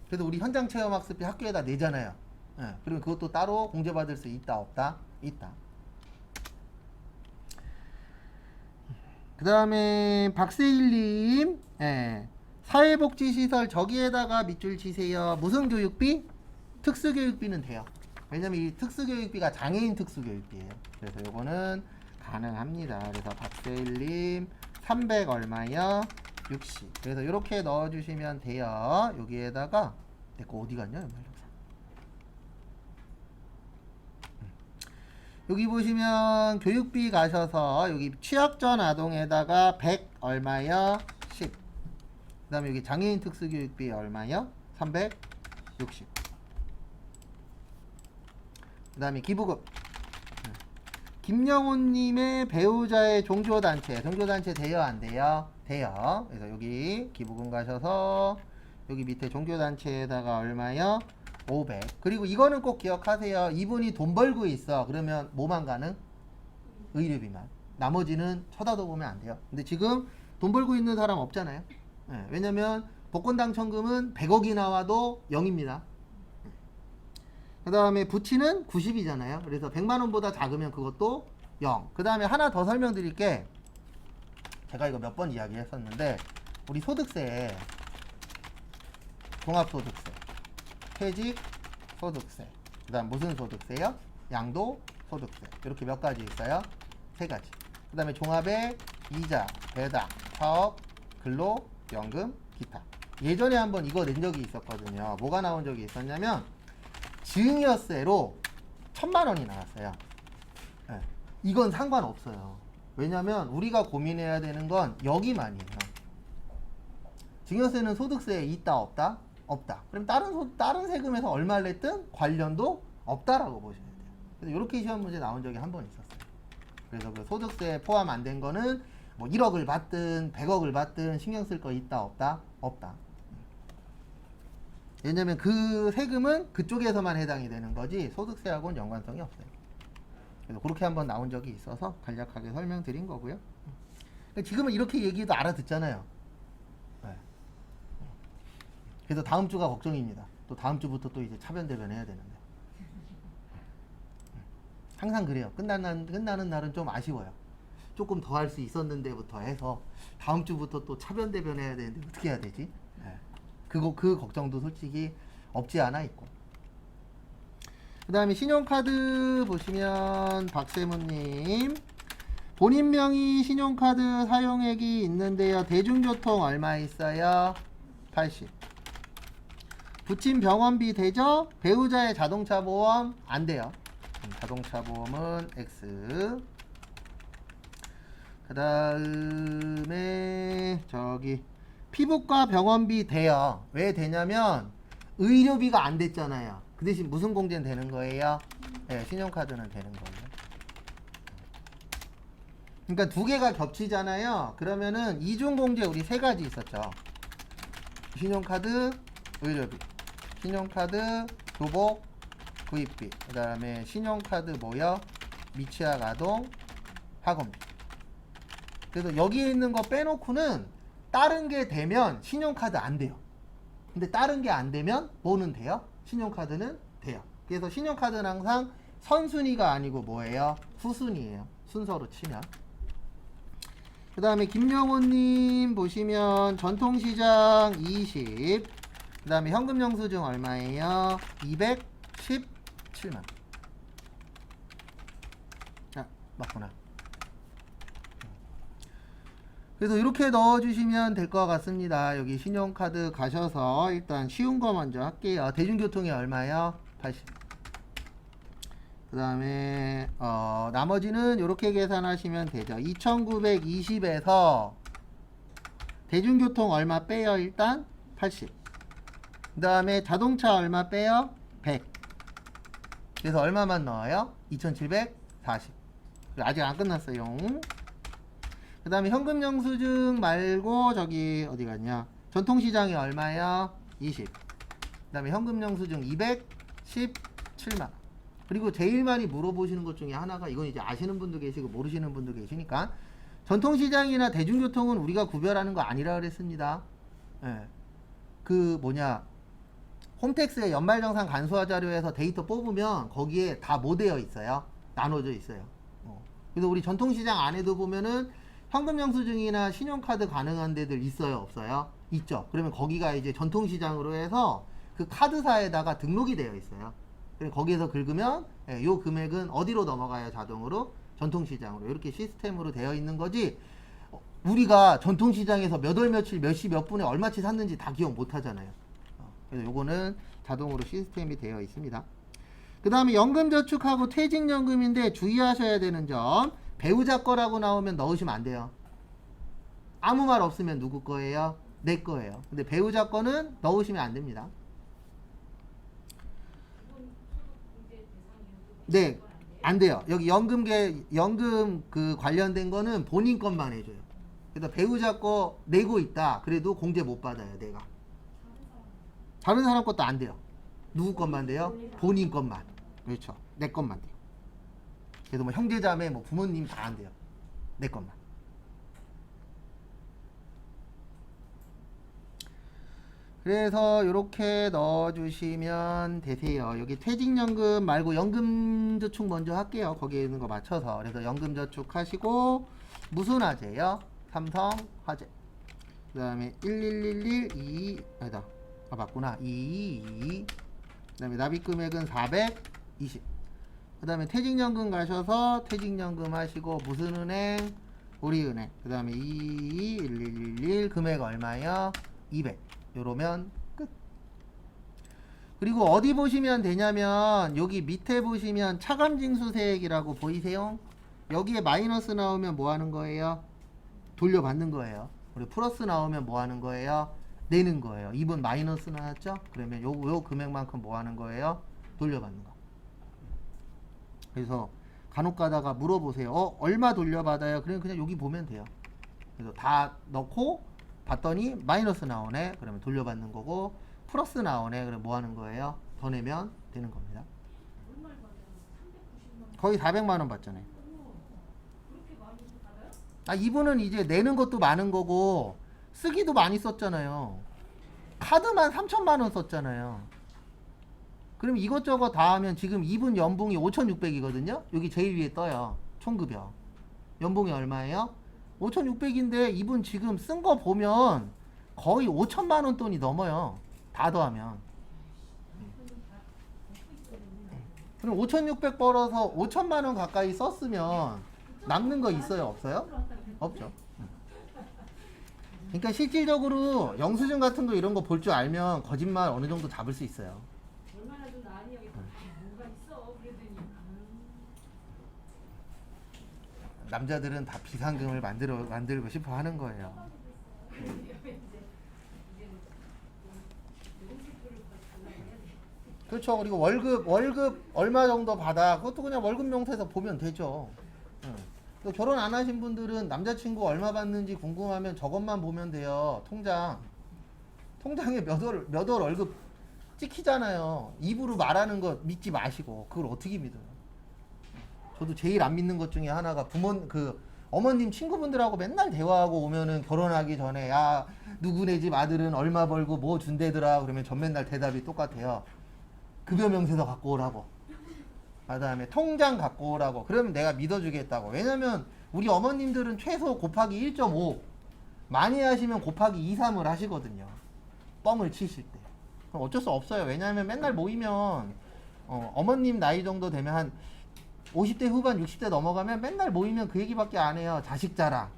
그래서 우리 현장 체험 학습비 학교에다 내잖아요. 그리고 그것도 따로 공제받을 수 있다 없다? 있다. 그 다음에 박세일님 사회복지시설 저기에다가 밑줄 치세요. 무슨 교육비? 특수교육비는 돼요. 왜냐면 이 특수교육비가 장애인 특수교육비예요. 그래서 요거는 가능합니다. 그래서 박세일님 300 얼마요? 60. 그래서 이렇게 넣어주시면 돼요. 여기에다가 내 거 어디 갔냐? 여기 보시면 교육비 가셔서 여기 취약전 아동에다가 100 얼마요? 10. 그 다음에 여기 장애인 특수교육비 얼마요? 360. 그 다음에 기부금. 김영훈님의 배우자의 종교단체. 종교단체 돼요? 안 돼요? 돼요. 그래서 여기 기부금 가셔서 여기 밑에 종교단체에다가 얼마요? 500. 그리고 이거는 꼭 기억하세요. 이분이 돈 벌고 있어. 그러면 뭐만 가능? 의료비만. 나머지는 쳐다도 보면 안 돼요. 근데 지금 돈 벌고 있는 사람 없잖아요. 왜냐면 복권 당첨금은 100억이 나와도 0입니다. 그 다음에 부치는 90이잖아요. 그래서 100만원보다 작으면 그것도 0. 그 다음에 하나 더 설명드릴게. 제가 이거 몇 번 이야기했었는데 우리 소득세, 종합소득세, 퇴직소득세, 그 다음 무슨 소득세요? 양도소득세. 이렇게 몇 가지 있어요? 3가지. 그 다음에 종합의 이자, 배당, 사업, 근로, 연금, 기타. 예전에 한번 이거 낸 적이 있었거든요. 뭐가 나온 적이 있었냐면 증여세로 1000만원이 나왔어요. 이건 상관없어요. 왜냐면 우리가 고민해야 되는 건 여기만이에요. 증여세는 소득세에 있다 없다? 없다. 그럼 다른 세금에서 얼마를 냈든 관련도 없다라고 보셔야 돼요. 그래서 이렇게 시험 문제 나온 적이 한 번 있었어요. 그래서 그 소득세 포함 안 된 거는 뭐 1억을 받든 100억을 받든 신경 쓸 거 있다 없다? 없다. 왜냐면 그 세금은 그쪽에서만 해당이 되는 거지 소득세하고는 연관성이 없어요. 그래서 그렇게 한번 나온 적이 있어서 간략하게 설명드린 거고요. 지금은 이렇게 얘기도 알아듣잖아요. 그래서 다음 주가 걱정입니다. 또 다음 주부터 또 이제 차변대변 해야 되는데. 항상 그래요. 끝나는 날은 좀 아쉬워요. 조금 더 할 수 있었는데부터 해서 다음 주부터 또 차변대변 해야 되는데 어떻게 해야 되지? 그 걱정도 솔직히 없지 않아 있고. 그 다음에 신용카드 보시면 박세문님 본인 명의 신용카드 사용액이 있는데요. 대중교통 얼마 있어요? 80. 붙인 병원비 되죠? 배우자의 자동차 보험 안 돼요. 자동차 보험은 X. 그 다음에 저기 피부과 병원비 돼요. 왜 되냐면 의료비가 안 됐잖아요. 그 대신 무슨 공제는 되는 거예요? 네, 신용카드는 되는 거예요. 그러니까 두 개가 겹치잖아요. 그러면은 이중 공제 우리 세 가지 있었죠. 신용카드, 의료비, 신용카드, 교복, 구입비, 그 다음에 신용카드 뭐요? 미취학 아동, 학원비. 그래서 여기에 있는 거 빼놓고는 다른 게 되면 신용카드 안 돼요. 근데 다른 게 안 되면 뭐는 돼요? 신용카드는 돼요. 그래서 신용카드는 항상 선순위가 아니고 뭐예요? 후순위예요. 순서로 치면. 그 다음에 김명호님 보시면 전통시장 20, 그 다음에 현금 영수증 얼마예요? 217만. 아, 맞구나. 그래서 이렇게 넣어주시면 될 것 같습니다. 여기 신용카드 가셔서 일단 쉬운 거 먼저 할게요. 대중교통이 얼마요? 80. 그 다음에 나머지는 이렇게 계산하시면 되죠. 2920에서 대중교통 얼마 빼요? 일단 80. 그 다음에 자동차 얼마 빼요? 100. 그래서 얼마만 넣어요? 2740. 아직 안 끝났어요. 그 다음에 현금 영수증 말고 저기 어디 갔냐? 전통시장이 얼마야? 20. 그 다음에 현금 영수증 217만. 그리고 제일 많이 물어보시는 것 중에 하나가, 이건 이제 아시는 분도 계시고 모르시는 분도 계시니까, 전통시장이나 대중교통은 우리가 구별하는 거 아니라 그랬습니다. 예. 그 뭐냐, 홈택스의 연말정산 간소화 자료에서 데이터 뽑으면 거기에 다 뭐 되어 있어요? 나눠져 있어요. 그래서 우리 전통시장 안에도 보면은 현금 영수증이나 신용카드 가능한 데들 있어요? 없어요? 있죠. 그러면 거기가 이제 전통시장으로 해서 그 카드사에다가 등록이 되어 있어요. 거기에서 긁으면 요 금액은 어디로 넘어가요? 자동으로 전통시장으로. 이렇게 시스템으로 되어 있는 거지, 우리가 전통시장에서 몇 월 며칠 몇 시 몇 분에 얼마치 샀는지 다 기억 못 하잖아요. 그래서 요거는 자동으로 시스템이 되어 있습니다. 그 다음에 연금저축하고 퇴직연금인데 주의하셔야 되는 점, 배우자 거라고 나오면 넣으시면 안 돼요. 아무 말 없으면 누구 거예요? 내 거예요. 근데 배우자 거는 넣으시면 안 됩니다. 네, 안 돼요. 여기 연금 그 관련된 거는 본인 것만 해줘요. 그래서 배우자 거 내고 있다. 그래도 공제 못 받아요, 내가. 다른 사람 것도 안 돼요. 누구 것만 돼요? 본인 것만. 그렇죠. 내 것만 돼요. 그래서 뭐 형제자매, 뭐 부모님 다 안 돼요. 내 것만. 그래서 이렇게 넣어주시면 되세요. 여기 퇴직연금 말고 연금저축 먼저 할게요. 거기에 있는 거 맞춰서. 그래서 연금저축 하시고, 무슨 화재요? 삼성화재. 그 다음에 11112, 아니다. 아, 맞구나. 222. 그 다음에 납입금액은 420. 그 다음에 퇴직연금 가셔서 퇴직연금 하시고, 무슨 은행? 우리은행. 그 다음에 2221111 금액 얼마요? 200. 요러면 끝. 그리고 어디 보시면 되냐면, 여기 밑에 보시면 차감징수세액이라고 보이세요? 여기에 마이너스 나오면 뭐 하는 거예요? 돌려받는 거예요. 우리 플러스 나오면 뭐 하는 거예요? 내는 거예요. 이번 마이너스 나왔죠? 그러면 요 금액만큼 뭐 하는 거예요? 돌려받는 거. 그래서 간혹 가다가 물어보세요. 얼마 돌려받아요? 그냥 여기 보면 돼요. 그래서 다 넣고 봤더니 마이너스 나오네. 그러면 돌려받는 거고, 플러스 나오네. 그러면 뭐 하는 거예요? 더 내면 되는 겁니다. 거의 400만 원 받잖아요. 아, 이분은 이제 내는 것도 많은 거고 쓰기도 많이 썼잖아요. 카드만 3천만 원 썼잖아요. 그럼 이것저것 다 하면 지금 이분 연봉이 5,600이거든요. 여기 제일 위에 떠요. 총급여. 연봉이 얼마예요? 5,600인데 이분 지금 쓴 거 보면 거의 5천만 원 돈이 넘어요. 다 더하면. 그럼 5,600 벌어서 5천만 원 가까이 썼으면 남는 거 있어요? 없어요? 없죠. 그러니까 실질적으로 영수증 같은 거 이런 거 볼 줄 알면 거짓말 어느 정도 잡을 수 있어요. 얼마나 좀 나니 여기 뭔가 있어 그러더니 남자들은 다 비상금을 만들고 싶어 하는 거예요. 그렇죠. 그리고 월급 얼마 정도 받아. 그것도 그냥 월급 명세서 보면 되죠. 응. 또 결혼 안 하신 분들은 남자친구 얼마 받는지 궁금하면 저것만 보면 돼요. 통장에 몇 월 월급 찍히잖아요. 입으로 말하는 거 믿지 마시고 그걸 어떻게 믿어요? 저도 제일 안 믿는 것 중에 하나가 어머님 친구분들하고 맨날 대화하고 오면은 결혼하기 전에 야 누구네 집 아들은 얼마 벌고 뭐 준대더라 그러면 전 맨날 대답이 똑같아요. 급여 명세서 갖고 오라고. 그다음에 통장 갖고 오라고. 그러면 내가 믿어주겠다고. 왜냐면 우리 어머님들은 최소 곱하기 1.5 많이 하시면 곱하기 2, 3을 하시거든요. 뻥을 치실 때. 그럼 어쩔 수 없어요. 왜냐하면 맨날 모이면 어머님 나이 정도 되면 한 50대 후반 60대 넘어가면 맨날 모이면 그 얘기밖에 안 해요. 자식 자랑,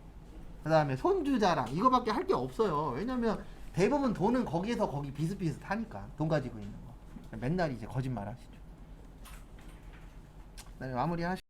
그 다음에 손주 자랑 이거밖에 할 게 없어요. 왜냐면 대부분 돈은 거기에서 거기 비슷비슷하니까 돈 가지고 있는 거 맨날 이제 거짓말 하시죠. 마무리 하시